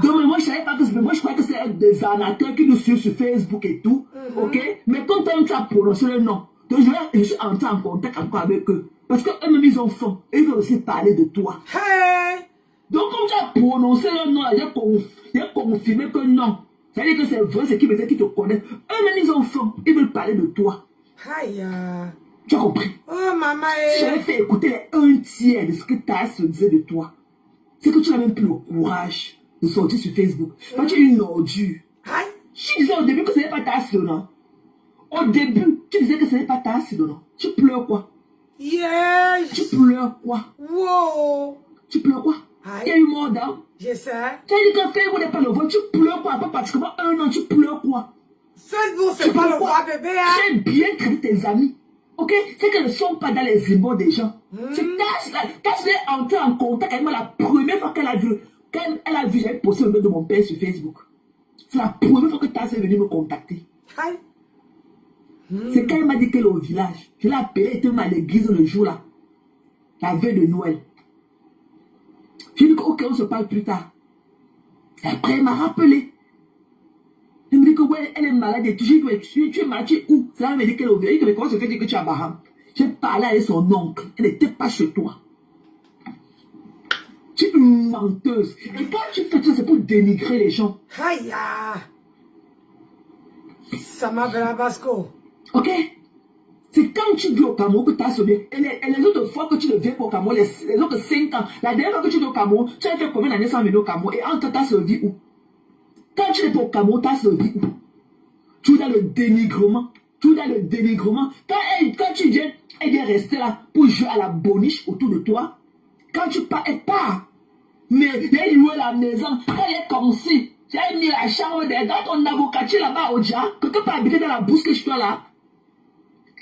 Donc, moi, je savais pas que c'est. Moi, je croyais que c'est des arnaqueurs qui nous suivent sur Facebook et tout. Ok? Mais quand tu as prononcé le nom, donc je suis entré en contact encore avec eux. Parce qu'eux-mêmes, ils ont faim. Et ils veulent aussi parler de toi. Hey. Donc, comme tu as prononcé le nom, j'ai confirmé que non. Ça veut dire que c'est vrai, c'est qui te connaissent. Eux-mêmes, ils ont faim. Ils veulent parler de toi. Aïe. Tu as compris? Oh, maman. Si j'avais fait écouter les 1/3 de ce que ta se disait de toi, c'est que tu n'as même plus le courage de sortir sur Facebook. Parce que tu es une ordure. Aïe. Tu disais au début que ce n'est pas ta non. Au début, tu disais que ce n'est pas ta non. Tu pleures quoi? Yes. Tu pleures quoi? Wow. Tu pleures quoi? Il y a eu mort d'âme. Je sais. Tu as dit que Facebook n'est pas le vote. Tu pleures quoi? Après pratiquement 1 an, tu pleures quoi? Facebook, c'est pas le roi bébé. Hein? J'ai bien traité tes amis. Ok? C'est qu'elles ne sont pas dans les inbox des gens. C'est quand je l'ai entré en contact avec moi la première fois qu'elle a vu, j'avais posté le nom de mon père sur Facebook. C'est la première fois que Tass est venue me contacter. Aïe. C'est quand elle m'a dit qu'elle est au village. Je l'ai appelée, elle était à l'église le jour là. La veille de Noël. J'ai dit que ok, on se parle plus tard. Et après, elle m'a rappelé. Elle me dit que ouais, elle est malade et tout. J'ai dit, tu es malade, tu es où? Ça elle me dit qu'elle est au village. Mais comment se fait que tu es à Baham? J'ai parlé avec son oncle. Elle n'était pas chez toi. Tu es une menteuse. Et quand tu fais ça, c'est pour dénigrer les gens. Aïe. Ça m'a Basco. Ok? C'est quand tu vis au Cameroun que tu as sonné. Et les autres fois que tu ne viens pas au Cameroun, les autres 5 ans, la dernière fois que tu es au Cameroun, tu as fait combien d'années sans venir au Cameroun? Et entre ta survie où? Quand tu n'es pas au Cameroun, ta survie où? Tu es dans le dénigrement. Tu es dans le dénigrement. Quand tu viens, elle vient rester là pour jouer à la boniche autour de toi. Quand tu pars, elle part. Mais elle loue la maison. Elle est comme si. Tu as mis la chambre dans ton avocatier là-bas au Dja. Quelqu'un peut habiter dans la bourse que je suis là.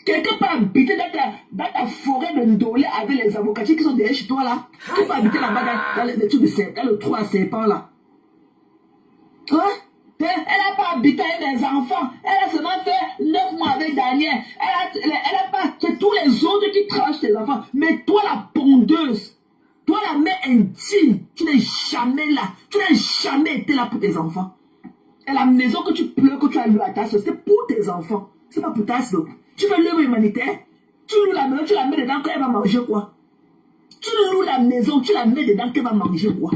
Quelqu'un peut habiter dans ta forêt de Ndolé avec les avocatiers qui sont derrière chez toi là. Qui peut habiter là-bas dans les trucs de serpent, dans le trou à serpent là. Hein? Elle n'a pas habité avec des enfants. Elle a seulement fait 9 mois avec Daniel. Elle a pas. C'est tous les autres qui trachent tes enfants. Mais toi, la pondeuse, toi, la mère intime, tu n'es jamais là. Tu n'as jamais été là pour tes enfants. Et la maison que tu pleures, que tu as loué à ta soeur, c'est pour tes enfants. C'est pas pour ta soeur. Tu fais l'œuvre humanitaire. Tu loues la maison, tu la mets dedans, qu'elle va manger quoi? Tu loues la maison, tu la mets dedans, qu'elle va manger quoi?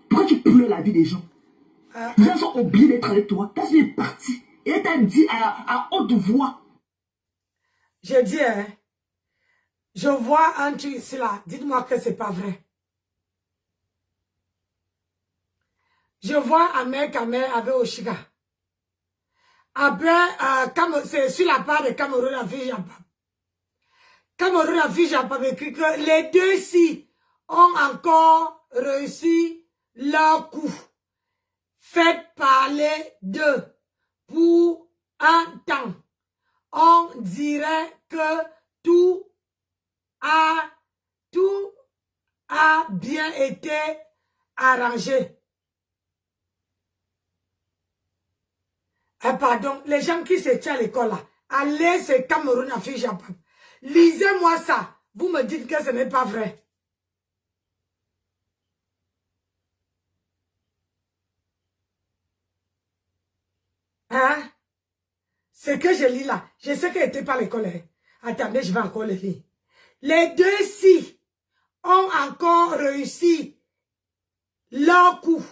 Pourquoi tu pleures la vie des gens? Les gens sont obligés d'être avec toi. Ta soeur est partie. Et elle t'a dit à haute voix. Je dis, hein, je vois un truc ici là. Dites-moi que c'est pas vrai. Je vois un mec avec Oshiga. Après, c'est sur la part de Cameroun à Fijapap. Cameroun à Fijapap écrit que les deux ci ont encore réussi leur coup. Faites parler d'eux pour un temps. On dirait que tout a bien été arrangé. Pardon, les gens qui se tiennent à l'école là, allez, c'est Cameroun à Fijapap. Lisez-moi ça. Vous me dites que ce n'est pas vrai. Hein? Ce que je lis là, je sais qu'elle n'était pas à l'école. Hein. Attendez, je vais encore le lire. Les deux ci ont encore réussi leur coup.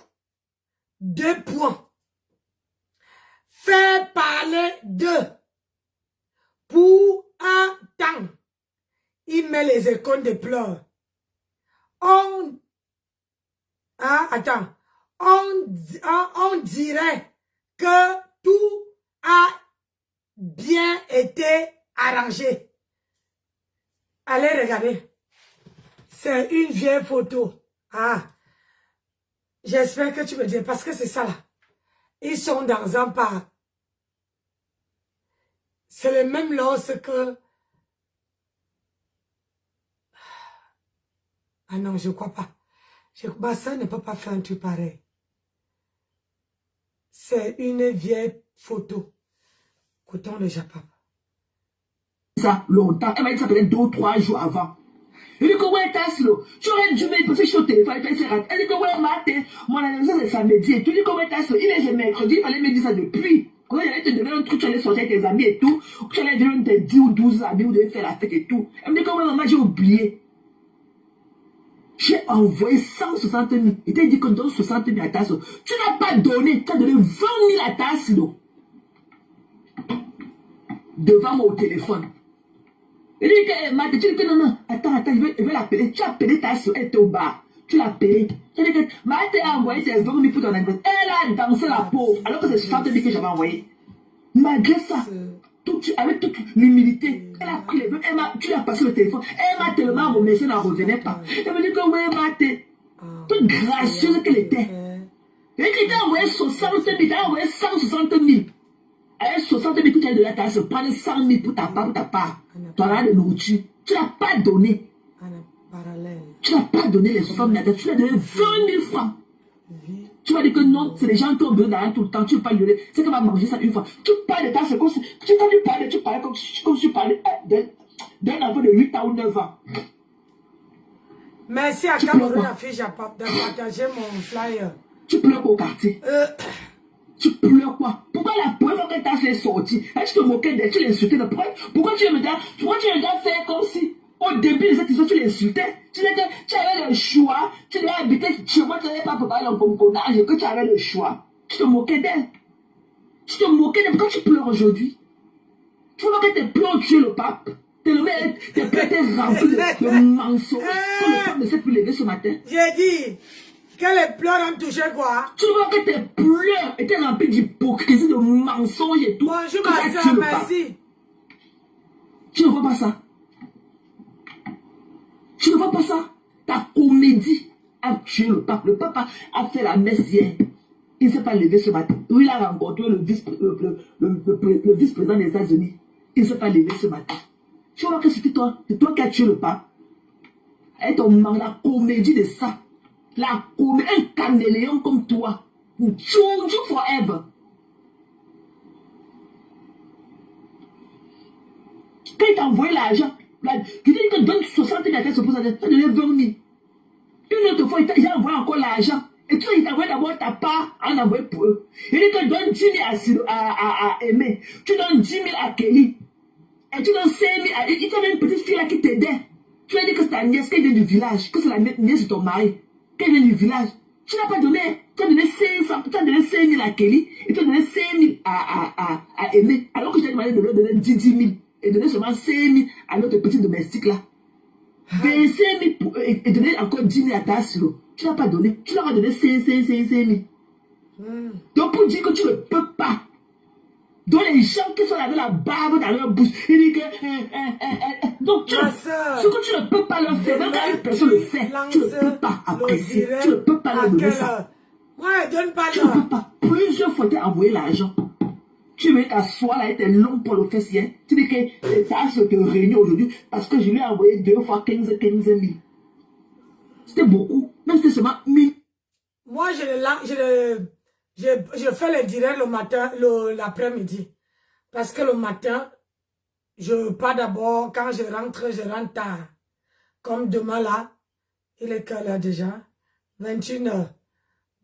2 points. Faire parler d'eux pour un temps. Il met les icônes de pleurs. On dirait que tout a bien été arrangé. Allez, regardez. C'est une vieille photo. Ah. J'espère que tu me dis, parce que c'est ça là. Ils sont dans un parc. C'est le même lorsque... Ah non, je crois pas. Ma soeur ne peut pas faire un truc pareil. C'est une vieille photo. Coton le Japon. Ça, longtemps. Elle m'a dit ça peut-être 2 ou 3 jours avant. Elle dit que ouais, t'as slow. Tu aurais dû mettre, parce que je suis au téléphone, elle dit que ouais, matin, mon anniversaire c'est samedi. Et tu dis que ouais, t'as slow. Il est mercredi, il fallait me dire ça depuis. Quand il allait te donner un truc, tu allais sortir avec tes amis et tout. Tu allais donner tes 10 ou 12 amis, ou devez faire la fête et tout. Elle me dit que ouais, maman, j'ai oublié. J'ai envoyé 160 000. Il t'a dit que donne 60 000 à Tasso. Tu n'as pas donné. Tu as donné 20 000 à Tasso. Devant moi au téléphone. Il dit que, tu dis que non, attends, je vais l'appeler. Tu as appelé Tasso, elle était au bar. Tu l'as appelé. Tu dis que, Maté a envoyé tes 20 000 pour ton anniversaire. Elle a dansé la pauvre. Alors que c'est 60 000 que j'avais envoyé. Malgré ça, avec toute l'humilité, elle a pris les 20, tu lui as passé le téléphone, elle m'a tellement remercié, elle n'en revenait pas. Elle me dit que oui, Maté, toute gracieuse qu'elle était. Et qu'il t'a envoyé 60 000, t'as envoyé 160 000. Avec 60 000 que tu as donné à ta soeur, prendre 100 000 pour ta part, tu as de nourriture. Tu n'as pas donné. Tu n'as pas donné les 60 000, tu lui as donné 20 000 francs. Tu vas dire que non, c'est les gens qui ont besoin d'argent tout le temps, tu ne veux pas lui donner. C'est qu'elle va manger ça une fois. Tu parles de ta soeur, quand tu parlais comme si tu parlais d'un enfant de 8 ans ou 9 ans. Merci à Cameroun, la fille Japon, de partager mon flyer. Tu pleures au quartier. Tu pleures quoi? Pourquoi la première fois que ta soeur est sortie, tu te moquais d'elle, tu l'insultais de pourquoi tu as fait comme si au début de cette histoire, tu l'insultais. Tu disais que tu avais le choix. Tu devais habiter chez moi, tu n'avais pas préparé le conconnage et que tu avais le choix. Tu te moquais d'elle. Tu te moquais d'elle. Pourquoi tu pleures aujourd'hui? Tu vois que tes pleurs ont tué le pape. Tes pleurs étaient remplis de mensonges. Que le pape ne s'est plus levé ce matin. J'ai dit que les pleurs ont touché quoi? Tu vois que tes pleurs étaient remplis d'hypocrisie, de mensonges et tout. Bonjour ma soeur, merci. Tu ne vois pas ça? Tu ne vois pas ça? Ta comédie a tué le pape. Le pape a fait la messe hier. Il ne s'est pas levé ce matin. Il a rencontré le vice-président des États-Unis. Il ne s'est pas levé ce matin. Tu vois que c'était toi. C'est toi qui as tué le pape. Et la comédie de ça. La comédie, un caméléon comme toi. Change forever. Quand il t'a envoyé l'argent, tu dis que donne 60 000 à tête, tu as donné 20 000. Une autre fois, il a envoyé encore l'argent. Et toi, il t'a envoyé d'abord ta part, en envoyé pour eux. Il dit que donne 10 000 à Aimé. Tu donnes 10 000 à Kelly. Et tu donnes 5 000 à... Il t'a une petite fille là qui t'aidait. Tu as dit que c'est ta nièce, qu'elle vient du village, que c'est la nièce de ton mari, qu'elle vient du village. Tu n'as pas donné. Tu as donné 500, tu as donné 5 000 à Kelly. Et tu as donné 5 000 à Aimé. Alors que je t'ai demandé de leur donner 10 000. Et donner seulement 5 000 à notre petit domestique là. 25 000 et donner encore 10 000 à ta soeur. Tu n'as pas donné. Tu leur as donné 5 000. Donc pour dire que tu ne peux pas. Donc les gens qui sont avec la barbe dans leur bouche, ils disent que... donc ce que tu ne peux pas leur faire, même quand une personne le fait, tu ne peux pas apprécier. Tu ne peux pas leur donner ça. Ouais, donne pas tu ne peux pas. Plusieurs fois, tu as envoyé l'argent. Tu veux t'asseoir là, était long pour le faire hier. Tu dis que tu as ce te réunir aujourd'hui parce que je lui ai envoyé 2 fois 15 000. C'était beaucoup. Même si c'était seulement 1000. Moi, je fais le direct le matin, l'après-midi. Parce que le matin, je pars d'abord, quand je rentre tard. Comme demain là, il est quelle heure déjà? 21 h.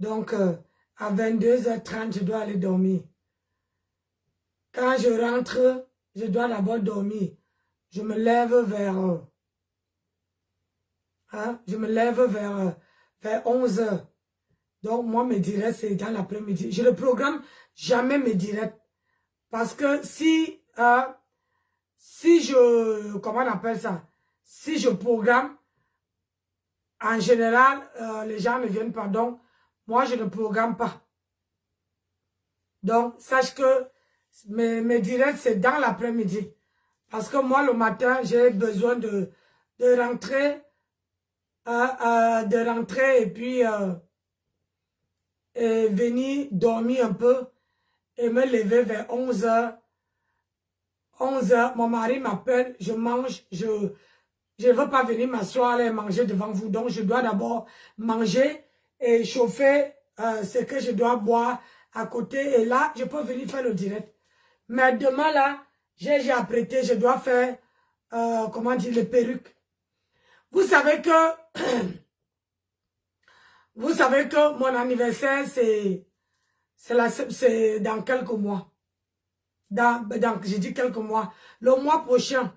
Donc, à 22h30, je dois aller dormir. Quand je rentre, je dois d'abord dormir. Je me lève vers... vers 11 h. Donc, moi, mes directs, c'est dans l'après-midi. Je ne programme jamais mes directs. Parce que si je... Comment on appelle ça? Si je programme, en général, les gens ne viennent pas. Donc, moi, je ne programme pas. Donc, sache que mes directs, c'est dans l'après-midi. Parce que moi, le matin, j'ai besoin de de rentrer et puis et venir dormir un peu et me lever vers 11h. 11h, mon mari m'appelle, je mange, je ne veux pas venir m'asseoir et manger devant vous, donc je dois d'abord manger et chauffer ce que je dois boire à côté, et là, je peux venir faire le direct. Mais demain, là, j'ai apprêté, je dois faire, comment dire, les perruques. Vous savez que, mon anniversaire, c'est dans quelques mois. J'ai dit quelques mois. Le mois prochain.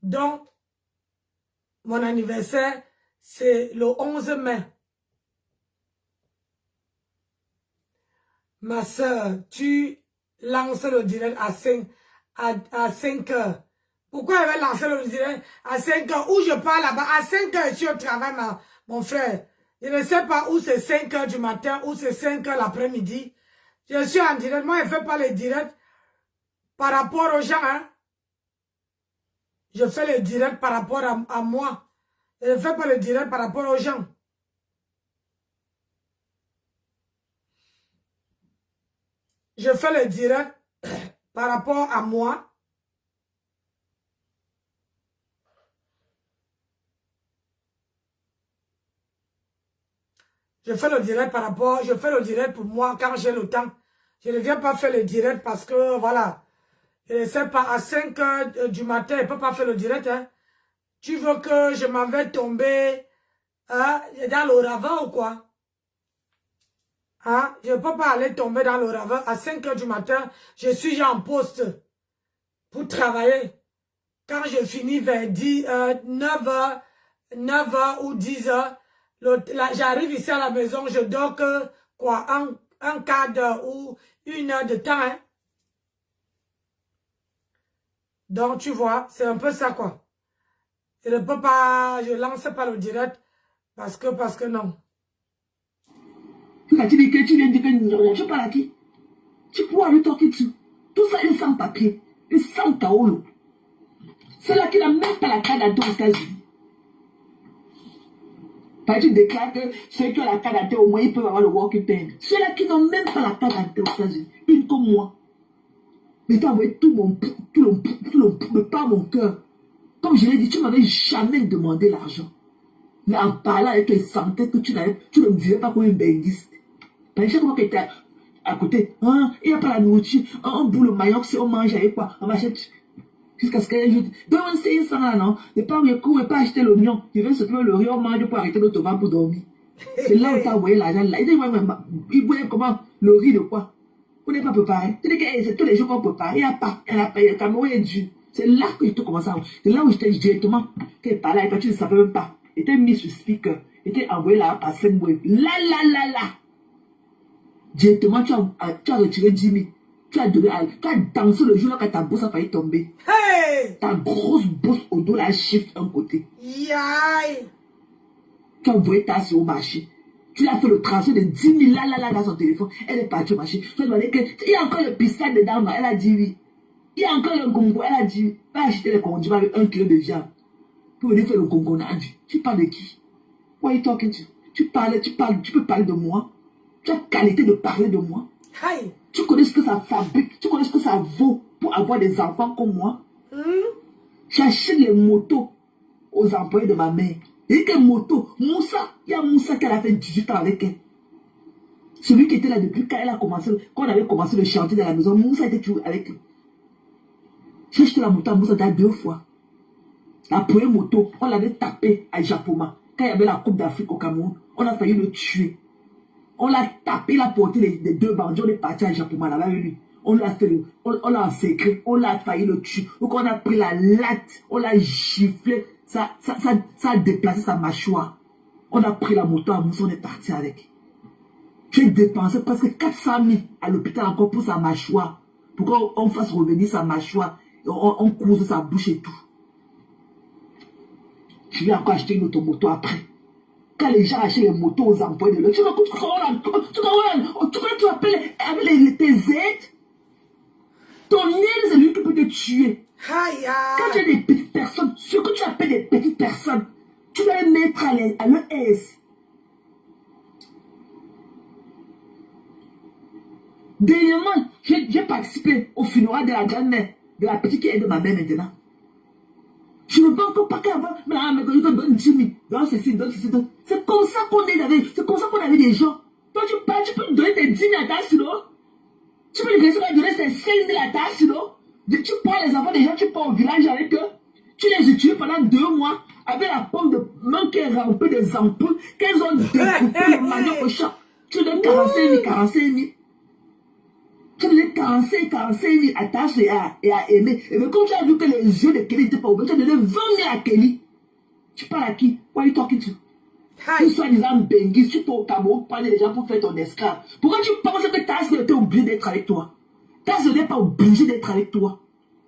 Donc, mon anniversaire, c'est le 11 mai. Ma soeur, tu lances le direct à 5 heures. Pourquoi elle va lancer le direct à 5 heures? Où je pars là-bas? À 5 heures, je suis au travail, mon frère. Je ne sais pas où c'est 5 heures du matin, où c'est 5 heures l'après-midi. Je suis en direct. Moi, je ne fais pas les directs par rapport aux gens. Hein? Je fais les directs par rapport à moi. Je ne fais pas les directs par rapport aux gens. Je fais le direct par rapport à moi. Je fais le direct par rapport, je fais le direct pour moi quand j'ai le temps. Je ne viens pas faire le direct parce que, voilà, je ne sais pas, à 5 heures du matin, je ne peux pas faire le direct. Hein. Tu veux que je m'en vais tomber hein, dans le ravin ou quoi? Hein? Je ne peux pas aller tomber dans le ravin. À 5 heures du matin, je suis en poste pour travailler. Quand je finis vers 9h ou 10h, j'arrive ici à la maison, je dors que quoi, un quart d'heure ou 1 heure de temps. Hein? Donc, tu vois, c'est un peu ça, quoi. Je ne peux pas, je lance pas le direct parce que non. Tu as dit que tu viens de dire que je parle à qui? Tu pourras lui talker dessus. Tout ça est sans papier, et sans taolo. C'est là qu'il n'a même pas la carte d'identité aux États-Unis. Tu déclares que ceux qui ont la carte d'identité, au moins, ils peuvent avoir le working permit. Ceux-là qui n'ont même pas la carte d'identité aux États-Unis, une comme moi. Mais tu as envoyé tout le par mon cœur. Comme je l'ai dit, tu ne m'avais jamais demandé l'argent. Mais en parlant avec les sentais que tu ne me disais pas comme une benguiste. Parce que chaque fois que tu étais à côté, hein, il n'y a pas la nourriture, un boule maillot, on mange avec quoi, on achète. Jusqu'à ce qu'un jour, donc on sait ça là, non? Ne pas acheter l'oignon. Il veut se faire le riz, on mange pour arrêter notre vent pour dormir. C'est là où tu as envoyé l'argent. Là. Il voulait comment? Le riz de quoi? On n'est pas préparé. Tu dis que c'est tous les jours qu'on prépare. Il n'y a pas. Le Cameroun est dur. C'est là que tu commences à. C'est là où j'étais directement. Qu'elle parlait avec toi, tu ne savais même pas. Il était mis sur speaker. Il était envoyé là par 5 mois. Là. Directement, tu as retiré 10 000. Tu as dansé le jour là quand ta bourse a failli tomber. Hey! Ta grosse bourse au dos là, shift un côté. Yaï! Tu as envoyé ta sur au marché. Tu l'as fait le transfert de 10 000 là dans son téléphone. Elle est partie au marché. Tu as demandé qu'il y a encore le pistage dedans. Elle a dit oui. Il y a encore le gongo. Elle a dit oui. Va acheter les condiments avec 1 kilo de viande. Pour venir faire le gongonnage. Tu parles de qui? What are you talking to? Tu peux parler de moi. Tu as qualité de parler de moi. Hey. Tu connais ce que ça fabrique. Tu connais ce que ça vaut pour avoir des enfants comme moi. J'achète les motos aux employés de ma mère. Et quelle moto? Moussa. Il y a Moussa qui a fait 18 ans avec elle. Celui qui était là depuis quand on avait commencé le chantier de la maison. Moussa était toujours avec elle. J'ai acheté la moto à Moussa 2 fois. La première moto, on l'avait tapé à Japoma. Quand il y avait la Coupe d'Afrique au Cameroun, on a failli le tuer. On l'a tapé, il a porté les 2 bandits, on est parti à Japoma là-bas avec lui. On l'a ensécré, on l'a failli le tuer. Donc on a pris la latte, on l'a giflé, ça a déplacé sa mâchoire. On a pris la moto à Moussa, on est parti avec. J'ai dépensé presque 400 000 à l'hôpital encore pour sa mâchoire. Pour qu'on fasse revenir sa mâchoire, on couse sa bouche et tout. Je vais encore acheter une automoto après. Quand les gens achètent les motos aux employés de l'autre, tu appelles avec tes aides. Ton aide, c'est lui qui peut te tuer. Quand tu as des petites personnes, ce que tu appelles des petites personnes, tu dois les mettre à leur aise. Dernièrement, j'ai participé au funérail de la grand-mère, de la petite qui est de ma mère maintenant. Je ne peux encore pas qu'avant, mais il te donne 10 000, donne ceci, donne ceci, donne. C'est comme ça qu'on est, c'est comme ça qu'on avait des gens. Toi, tu parles, tu peux me donner tes 10 000 à ta silo. Tu peux me donner tes 5 000 à ta silo. Tu prends les enfants des gens, tu pars au village avec eux. Tu les utilises pendant 2 mois avec la pomme de main qui est remplie des ampoules, qu'elles ont découpé le manioc au champ. Tu donnes 45 000. Tu donnes 45 000 à Tache et à Aimé. Et quand tu as vu que les yeux de Kelly n'étaient pas ouverts, tu as donné 20 000 à Kelly. Tu parles à qui? What are you talking to? Tu sois disant Benguis, tu peux au Cameroun parler des gens pour faire ton esclave. Pourquoi tu penses que Tache était obligé d'être avec toi? Tache n'est pas obligé d'être avec toi.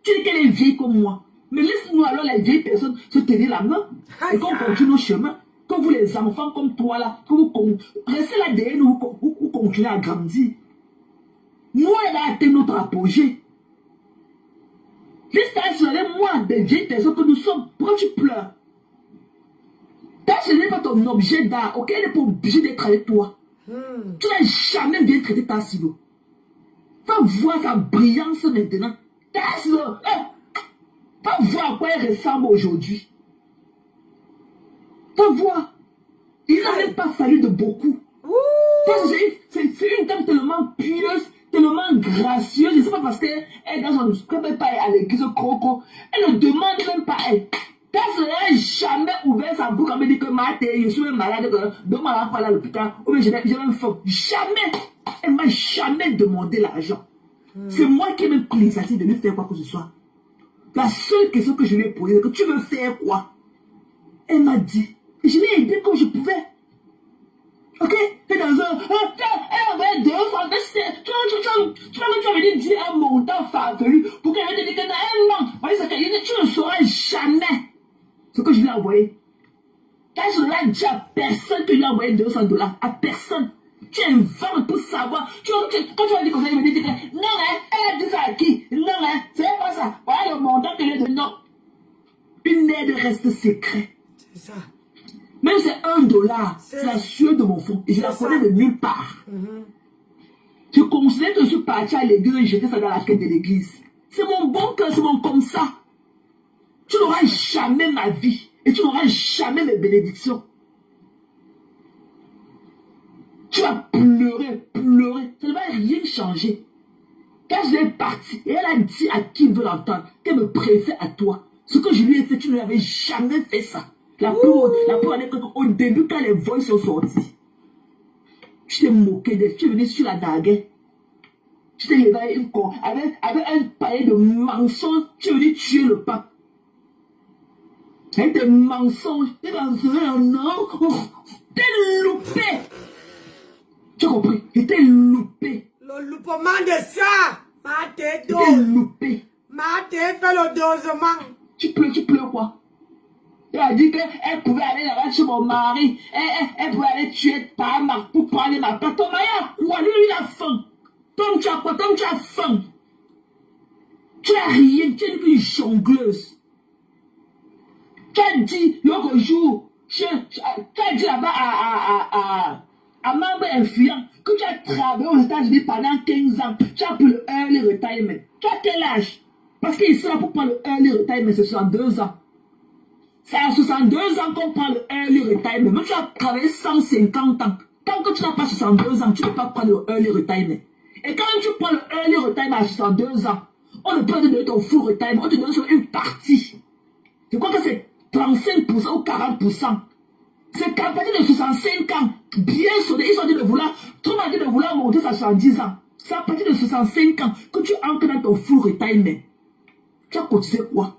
Tu dis qu'elle est vieille comme moi. Mais laisse-nous alors les vieilles personnes se tenir la main. Et qu'on continue nos chemins. Que vous les enfants comme toi là, que vous restez là derrière nous, vous continuez à grandir. Moi, elle a atteint notre apogée. Laisse-toi moi, des vieilles personnes que nous sommes. Pourquoi tu pleures? Ce n'est pas ton objet d'art, ok? Elle n'est pas obligée d'être avec toi. Tu n'as jamais bien traité ta silo. Va voir sa brillance maintenant. Ta silo, va voir à quoi elle ressemble aujourd'hui. Va voir. Il n'a même pas fallu de beaucoup. C'est une dame tellement pieuse, tellement gracieuse. Je ne sais pas parce qu'elle est dans son... Elle ne peut pas aller à l'église croco. Elle ne demande même pas elle. Personne n'a jamais ouvert sa bouche et me dit que je suis malade, demain on va aller à l'hôpital, ou bien j'ai même faim. Jamais. Elle ne m'a jamais demandé l'argent. C'est moi qui ai même pris l'initiative de lui faire quoi que ce soit. La seule question que je lui ai posée, c'est que tu veux faire quoi? Elle m'a dit. Et je l'ai aidé comme je pouvais. Ok? C'est dans un... Elle avait 2 fois, tu vas venir dire un montant farfelu pour qu'elle te dise que non, tu ne sauras jamais ce que je lui ai envoyé. Quand je l'ai dit à personne que je lui ai envoyé $200, à personne. Tu inventes pour savoir. Quand tu vas dire comme ça, il me dit que non, elle a dit ça à qui? Non, c'est pas ça. Voilà le montant que je lui ai donné. Non. Une aide reste secrète. C'est ça. Même c'est $1, c'est la sueur de mon fond. Et je la connais de nulle part. Je considère que je suis parti à l'église et jeter ça dans la quête de l'église. C'est mon bon cœur, c'est mon comme ça. Tu n'auras jamais ma vie. Et tu n'auras jamais mes bénédictions. Tu vas pleurer. Ça ne va rien changer. Quand je l'ai parti, et elle a dit à qui veut l'entendre, qu'elle me préfère à toi. Ce que je lui ai fait, tu ne l'avais jamais fait ça. La plus année au début, quand les voix sont sorties, je t'ai moqué d'elle. Tu es venu sur la dague. Je t'ai levé avec un paillet de mensonges. Tu es venu tuer le pape. Avec des mensonges. Tu t'es loupé. Tu as compris? Je t'ai loupé. Le loupement de ça. Je t'ai loupé. Fait le dosement. Tu pleures quoi? Elle a dit qu'elle pouvait aller là-bas chez mon mari. Elle pouvait aller tuer ta marque pour prendre ma place. Ton mari a quoi? Lui, il a faim. Tom, tu as quoi? Tom, tu as faim. Tu n'as rien. Tu es une jongleuse. Tu as dit l'autre jour, tu as dit là-bas à membre influent que tu as travaillé aux États-Unis pendant 15 ans. Tu as pris le early retirement. Tu as quel âge? Parce qu'il sera pour prendre le early retirement, c'est 62 ans. C'est à 62 ans qu'on prend le early retirement. Même tu as travaillé 150 ans. Tant que tu n'as pas 62 ans, tu ne peux pas prendre le early retirement. Et quand tu prends le early retirement à 62 ans, on ne peut pas te donner ton full retirement, on te donne sur une partie. Je crois que c'est 35% ou 40%. C'est qu'à partir de 65 ans, bien sûr, ils ont dit de vouloir, tout le monde a dit de vouloir monter à 70 ans. C'est à partir de 65 ans que tu entres dans ton full retirement. Tu as cotisé quoi?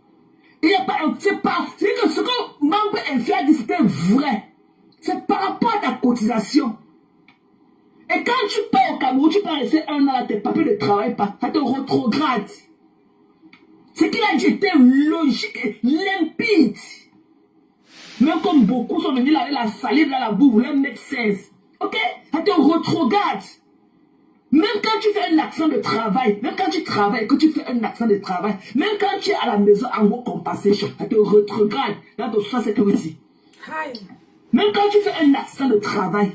C'est que ce que membre influent a dit, c'était vrai. C'est par rapport à ta cotisation. Et quand tu pars au Cameroun, tu peux rester 1 an à tes papiers ne travaillent pas. Ça te rétrograde. Ce qu'il a dit était logique et limpide. Même comme beaucoup sont venus là avec la salive, là, la boue, voulaient mettre 16. Ok? Ça te rétrograde. Même quand tu fais un accident de travail, même quand tu travailles, que tu fais un accident de travail, même quand tu es à la maison en work compensation, ça te rétrograde dans ton social security. Même quand tu fais un accident de travail,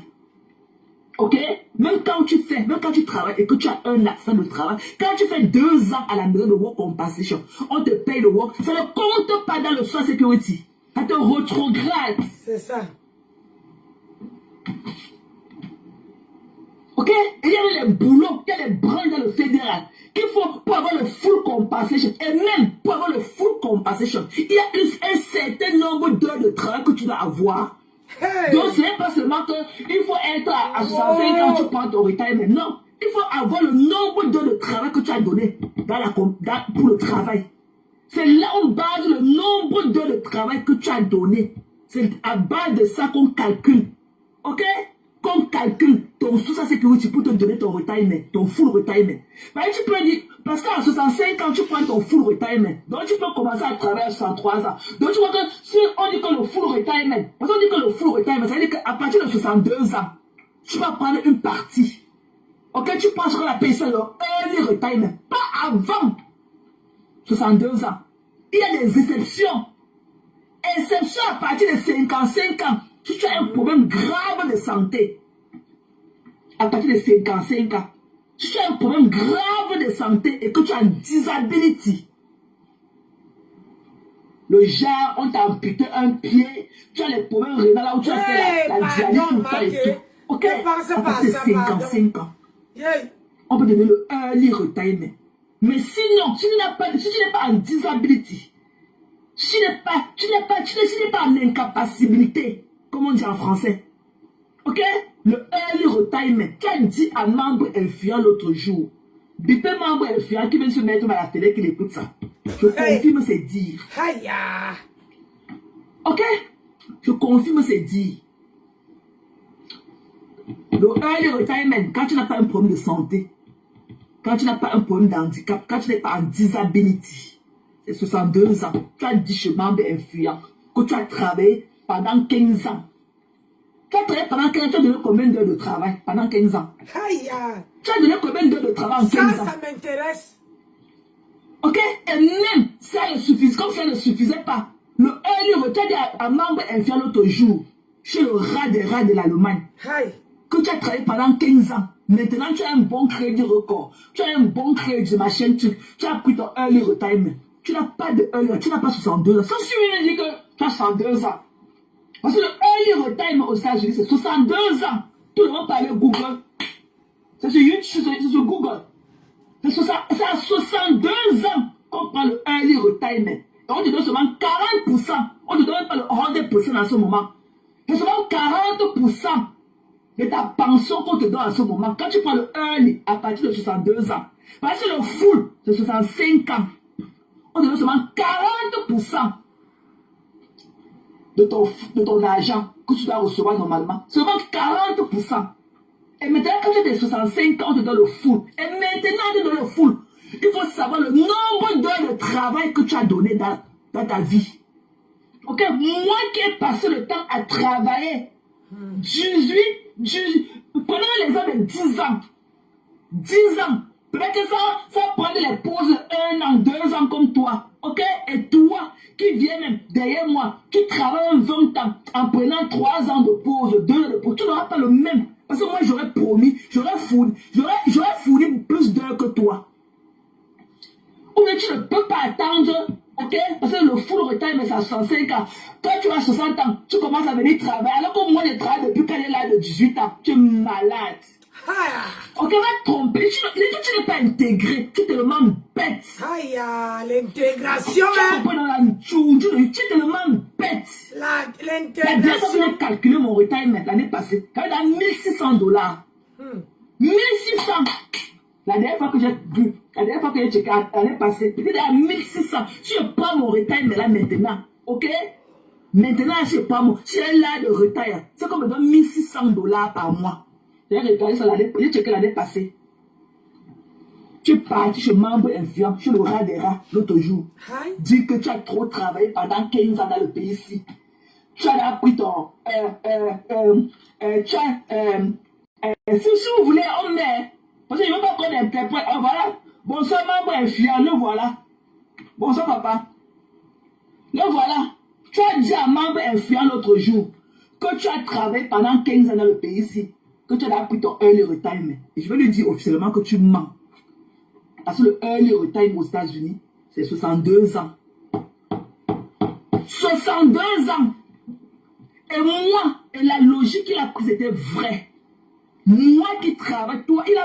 ok? Même quand tu travailles et que tu as un accident de travail, quand tu fais 2 ans à la maison de work compensation, on te paye le work, ça ne compte pas dans le social security. Ça te rétrograde. C'est ça. Ok? Et il y a les boulots, il y a les branches dans le fédéral qu'il faut pour avoir le full compensation. Et même pour avoir le full compensation, il y a un certain nombre d'heures de travail que tu dois avoir. Hey. Donc, ce n'est pas seulement qu'il faut être à 65 ans, tu prends ton retirement. Non, il faut avoir le nombre d'heures de travail que tu as donné pour le travail. C'est là où on base le nombre d'heures de travail que tu as donné. C'est à base de ça qu'on calcule. Ok? Qu'on calcule ton social security pour te donner ton retirement, ton full retirement. Tu peux dire, parce qu'à 65 ans, tu prends ton full retirement. Donc, tu peux commencer à travailler à 63 ans. Donc, tu vois que si on dit que le full retirement, parce qu'on dit que le full retirement, ça veut dire qu'à partir de 62 ans, tu vas prendre une partie. Ok? Tu prends ce qu'on appelle ça le early retirement. Pas avant 62 ans. Il y a des exceptions. Exception à partir de 55 ans. Si tu as un problème grave de santé, à partir de 55 ans, si tu as un problème grave de santé et que tu as une disability, le genre, on t'a amputé un pied, tu as les problèmes rénaux là où tu as fait la dialyse tout le temps et tout. Ok? À partir de 55 ans, on peut donner le early retirement. Mais sinon, si tu n'es pas en disability, si tu n'es pas en incapacité, comme on dit en français, ok? Le early retirement, tu as dit à membre influent l'autre jour, bipé membre influent qui vient se mettre à la télé, qui écoute ça. Je confirme ses dires. Ok? Je confirme ses dires. Le early retirement, quand tu n'as pas un problème de santé, quand tu n'as pas un problème d'handicap, quand tu n'es pas en disability, c'est 62 ans, tu as dit chez membre influent que tu as travaillé pendant 15 ans. Tu as travaillé pendant 15 ans, tu as donné combien d'heures de travail pendant 15 ans? Tu as donné combien d'heures de travail en 15 ans? Ça m'intéresse. Ok? Et même, ça ne suffisait, comme ça ne suffisait pas, le early retirement à membre influent l'autre jour, chez le rat des rats de l'Allemagne, que tu as travaillé pendant 15 ans. Maintenant, tu as un bon crédit record. Tu as un bon crédit de machin, tu as pris ton early retirement. Tu n'as pas de early, tu n'as pas 62 ans. Ça suffit de dire que tu as 62 ans. Parce que le early retirement aux États-Unis, c'est 62 ans. Tout le monde parle Google. C'est sur YouTube, c'est sur Google. C'est à 62 ans qu'on prend le early retirement. Et on te donne seulement 40%. On ne te donne pas le 100% en ce moment. C'est seulement 40% de ta pension qu'on te donne en ce moment. Quand tu prends le early à partir de 62 ans, parce que le full, c'est 65 ans. On te donne seulement 40% de ton argent que tu dois recevoir normalement. Seulement 40%. Et maintenant, quand tu as 65 ans, on te donne le full. Et maintenant, on te donne le full. Il faut savoir le nombre d'heures de travail que tu as donné dans ta vie. Ok? Moi qui ai passé le temps à travailler 18, prenons l'exemple de 10 ans. 10 ans. Peut-être que ça prend les pauses de 1 an, 2 ans comme toi. Ok? Et toi, qui viens même derrière moi, tu travailles 20 ans en prenant 3 ans de pause, 2 ans de pause. Tu n'auras pas le même. Parce que moi, j'aurais promis, j'aurais fourni plus d'heures que toi. Ou bien tu ne peux pas attendre, ok? Parce que le full retirement, c'est à 65 ans. Toi, tu as 60 ans, tu commences à venir travailler. Alors que moi, je travaille depuis qu'elle est là de 18 ans. Tu es malade. Ok, va te tromper. Tu n'es pas intégré. Tu es tellement bête. L'intégration. Tu es tellement bête. L'intégration. La dernière fois que j'ai calculé mon retirement l'année passée, j'avais dans $1 600. 1600. La dernière fois que j'ai vu, la dernière fois que j'ai checké l'année passée, c'était à 1600. Si je prends mon retirement là maintenant, ok? Maintenant, si je prends si j'ai là de retard, c'est qu'on me donne $1 600 par mois. J'ai regardé ça j'ai checké l'année passée. Tu es parti chez membre influent, chez le rat des rats, l'autre jour. Dis que tu as trop travaillé pendant 15 ans dans le pays ici. Tu as appris ton... si vous voulez, on met Parce que je ne veux pas qu'on interprète. Ah, voilà. Bonsoir, membre influent, le voilà. Bonsoir, papa. Le voilà. Tu as dit à membre influent l'autre jour que tu as travaillé pendant 15 ans dans le pays ici, que tu as pris ton early retirement. Et je vais lui dire officiellement que tu mens. Parce que le early retirement aux États-Unis, c'est 62 ans. 62 ans. Et moi, et la logique qu'il a prise était vraie. Moi qui travaille, toi, il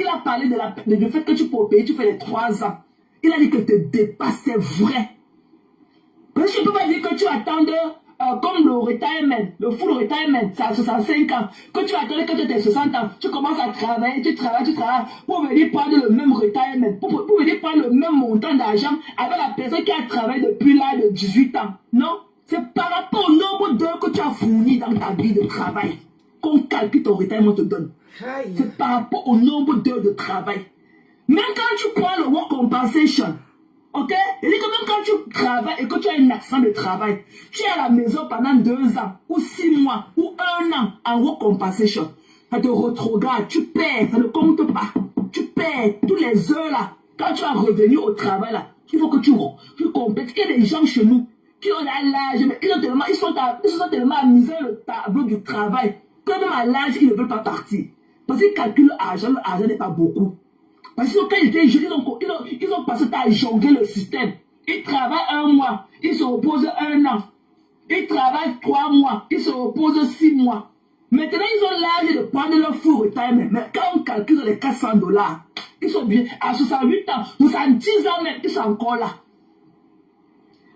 a parlé du fait que tu peux payer, tu fais les 3 ans. Il a dit que te dépasse, c'est vrai. Parce que je ne peux pas dire que tu attends comme le retirement, le full retirement, c'est à 65 ans. Que tu attends que tu aies 60 ans, tu commences à travailler, tu travailles, pour venir prendre le même retirement, pour venir prendre le même montant d'argent avec la personne qui a travaillé depuis l'âge de 18 ans. Non, c'est par rapport au nombre d'heures que tu as fourni dans ta vie de travail qu'on calcule ton retirement te donne. C'est par rapport au nombre d'heures de travail. Même quand tu prends le work compensation, ok? Il dit que même quand tu travailles et que tu as un accident de travail, tu es à la maison pendant 2 ans, ou 6 mois, ou 1 an en work compensation. Ça te rétrograde, tu perds, ça ne compte pas. Tu perds toutes les heures là. Quand tu es revenu au travail là, il faut que tu complètes. Il y a des gens chez nous qui ont l'âge, mais ils sont tellement amusés le tableau du travail que même à l'âge, ils ne veulent pas partir. Parce qu'ils calculent l'argent n'est pas beaucoup. Parce que quand ils étaient jeunes, ils ont passé à jongler le système. Ils travaillent 1 mois, ils se reposent 1 an. Ils travaillent 3 mois, ils se reposent 6 mois. Maintenant, ils ont l'âge de prendre leur full retirement. Mais quand on calcule les $400, ils sont bien. À 68 ans, 70 ans même, ils sont encore là.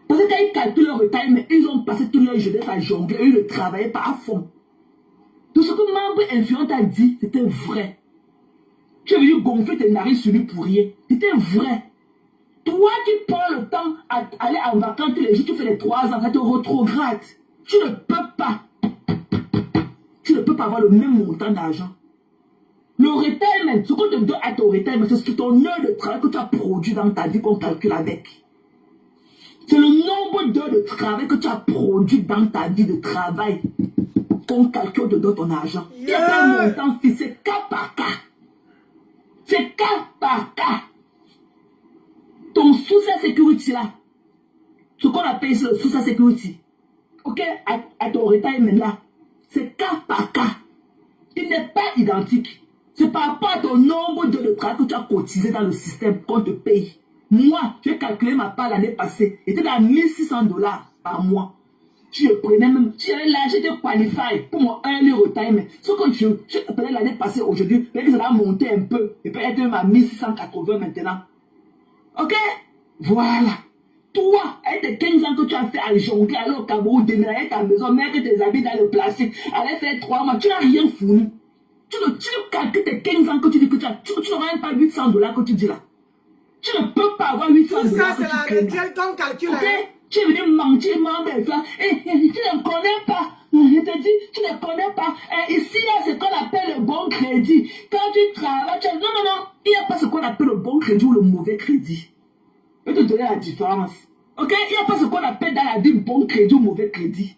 Parce que quand ils calculent leur retirement, ils ont passé toute leur jeunesse à jongler. Ils ne travaillaient pas à fond. Tout ce que membre influent t'a dit, c'était vrai. Tu es venu gonfler tes narines sur lui pour rien. C'était vrai. Toi qui prends le temps à aller en vacances tous les jours, tu fais les 3 ans, ça te rétrograde. Tu ne peux pas. Tu ne peux pas avoir le même montant d'argent. Le retirement, ce qu'on te donne à ton retirement, c'est ton heure de travail que tu as produit dans ta vie qu'on calcule avec. C'est le nombre d'heures de travail que tu as produit dans ta vie de travail qu'on calcule de ton argent. Il n'y a pas un montant fixe, c'est cas par cas. C'est cas par cas. Ton social security là, ce qu'on appelle ici le social security, ok, à ton retirement là, c'est cas par cas. Il n'est pas identique. C'est par rapport à ton nombre de travail que tu as cotisé dans le système qu'on te paye. Moi, j'ai calculé ma part l'année passée. C'était à $1600 par mois. Je prenais même, j'avais l'âge, j'étais qualifié pour mon early retirement. Ce que je prenais l'année passée aujourd'hui, peut-être que ça va monter un peu. Et peut-être même à 1680 maintenant. Ok? Voilà. Toi, avec tes 15 ans que tu as fait à jongler, aller au Cameroun, déménager ta maison, mettre tes habits dans le plastique, aller faire 3 mois, tu n'as rien fourni. Tu ne calcules tes 15 ans que tu dis que tu n'auras même pas $800 que tu dis là. Tu ne peux pas avoir $800. Tout ça, c'est la retraite qu'on calcule. Ok? Tu es venu mentir, membre, tu ne connais pas. Je te dis, tu ne connais pas. Ici, là, c'est ce qu'on appelle le bon crédit. Quand tu travailles, non. Il n'y a pas ce qu'on appelle le bon crédit ou le mauvais crédit. Je vais te donner la différence. Ok? Il n'y a pas ce qu'on appelle dans la vie bon crédit ou mauvais crédit.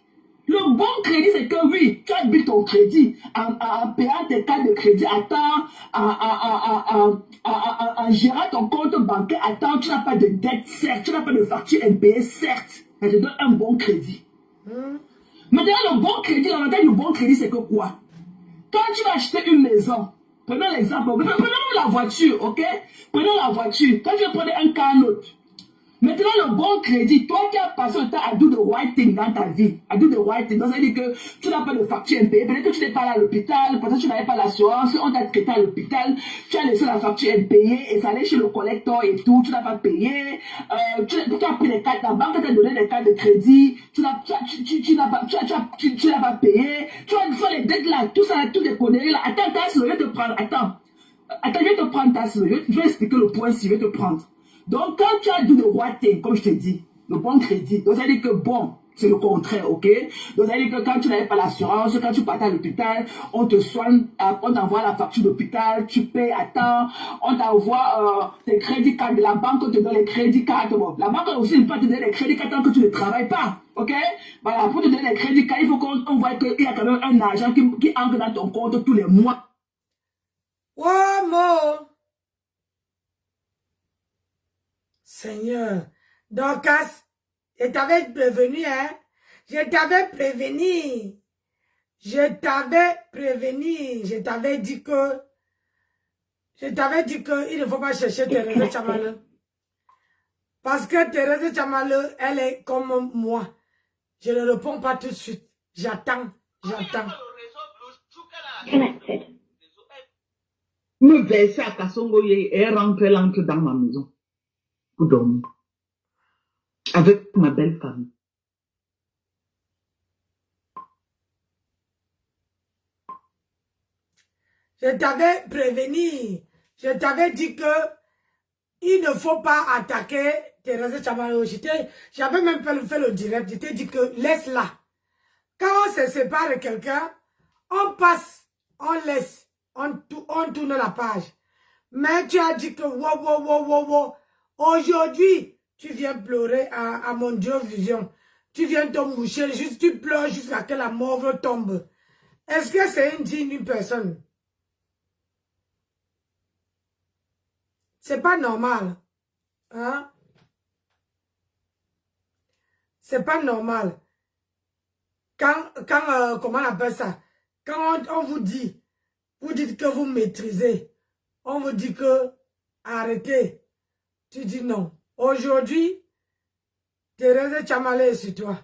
Le bon crédit, c'est que oui, tu as bu ton crédit en payant tes cartes de crédit à temps, en gérant ton compte bancaire à temps, tu n'as pas de dette, certes, tu n'as pas de facture impayée, certes, mais je te donne un bon crédit. Maintenant, le bon crédit, l'avantage du bon crédit, c'est que quoi? Quand tu vas acheter une maison, prenons l'exemple, prenons la voiture, ok? Prenons la voiture, quand tu vas prendre un car note, maintenant, le bon crédit, toi qui as passé le temps à do the right thing dans ta vie, à do the right thing, donc ça veut dire que tu n'as pas de facture impayée, peut-être que tu n'es pas là à l'hôpital, peut-être que tu n'avais pas l'assurance, on t'a traité à l'hôpital, tu as laissé la facture impayée et ça allait chez le collecteur et tout, tu n'as pas payé, tu as pris les cartes, la banque t'a donné des cartes de crédit, tu n'as pas payé, tu as les dettes là, tout ça, tout des conneries là, attends, je vais te prendre, je vais te prendre je vais expliquer le point si je vais te prendre. Donc, quand tu as dit le right thing, comme je te dis, le bon crédit, donc ça veut dire que bon, c'est le contraire, ok? Donc ça veut dire que quand tu n'avais pas l'assurance, quand tu partais à l'hôpital, on te soigne, on t'envoie la facture d'hôpital, tu payes à temps, on t'envoie tes crédits cartes, la banque te donne les crédits cartes. Bon, la banque aussi ne peut pas te donner les crédits cartes tant que tu ne travailles pas, ok? Voilà, pour te donner les crédits cartes, il faut qu'on voit qu'il y a quand même un argent qui entre dans ton compte tous les mois. Oh, mo. Seigneur. Donc, je t'avais prévenu, hein. Je t'avais prévenu. Je t'avais prévenu. Je t'avais dit que il ne faut pas chercher Thérèse Tchamaleu. Parce que Thérèse Tchamaleu, elle est comme moi. Je ne réponds pas tout de suite. J'attends. Me verser à Kassongo et rentrer dans ma maison pour dormir. Avec ma belle famille. Je t'avais prévenu. Je t'avais dit que il ne faut pas attaquer Thérèse Tchamaleu. J'avais même fait le direct. Je t'ai dit que laisse-la. Quand on se sépare de quelqu'un, on passe, on laisse, on tourne la page. Mais tu as dit que wow. Aujourd'hui, tu viens pleurer à mon Dieu vision. Tu viens te moucher, juste tu pleures jusqu'à que la mort tombe. Est-ce que c'est une digne d'une personne? C'est pas normal. Hein? C'est pas normal. Comment on appelle ça? Quand on vous dit, vous dites que vous maîtrisez, on vous dit que arrêtez. Tu dis non. Aujourd'hui, Thérèse Tchamaleu est sur toi.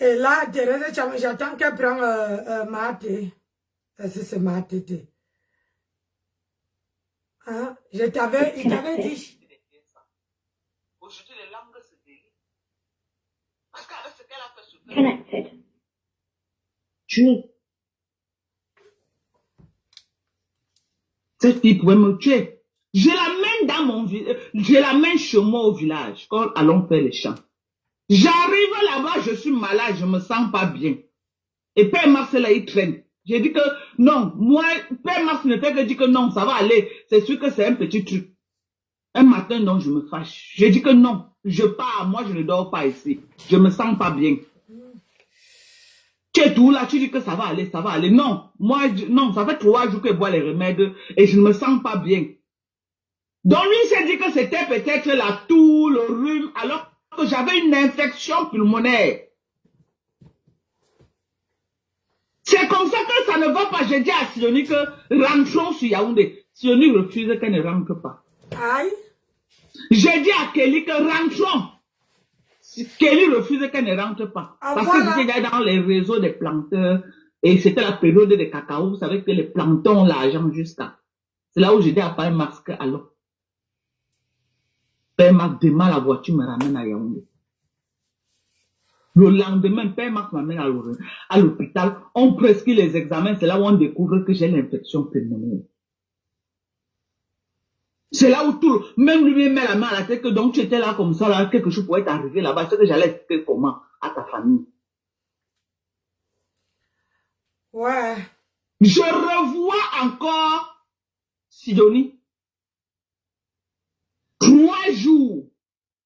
Et là, Thérèse Tchamaleu, j'attends qu'elle prenne Maté. C'est Maté. Hein? Il t'avait dit. Aujourd'hui, les langues se délient. Parce qu'avec ce qu'elle a fait sur Connected. Tuer. Cette fille pouvait me tuer. Je l'amène dans mon village. Je l'amène chez moi au village. Quand allons faire les champs. J'arrive là-bas, je suis malade, je me sens pas bien. Et Père Max là, il traîne. J'ai dit que non, moi, Père Max ne fait que dire que non, ça va aller. C'est sûr que c'est un petit truc. Un matin, non, je me fâche. J'ai dit que non, je pars, moi je ne dors pas ici. Je me sens pas bien. Tu es tout là, tu dis que ça va aller, ça va aller. Non, moi, non, ça fait 3 jours que je bois les remèdes et je ne me sens pas bien. Donc lui, il s'est dit que c'était peut-être la toux, le rhume, alors que j'avais une infection pulmonaire. C'est comme ça que ça ne va pas. J'ai dit à Sioni que rentrons sur Yaoundé. Sioni refuse qu'elle ne rentre pas. Aïe. J'ai dit à Kelly que rentrons. Kelly refuse qu'elle ne rentre pas. Parce que j'étais dans les réseaux des planteurs et c'était la période des cacao. Vous savez que les plantons ont l'argent jusqu'à. C'est là où j'ai dit à Père Max que allons. Père Max, demain la voiture me ramène à Yaoundé. Le lendemain, Père Max m'amène à l'hôpital. On prescrit les examens. C'est là où on découvre que j'ai l'infection pulmonaire. C'est là où tout, même lui met la main à la tête que donc tu étais là comme ça, là, quelque chose pourrait t'arriver là-bas. C'est que j'allais expliquer comment à ta famille. Ouais. Je revois encore Sidonie. 3 jours.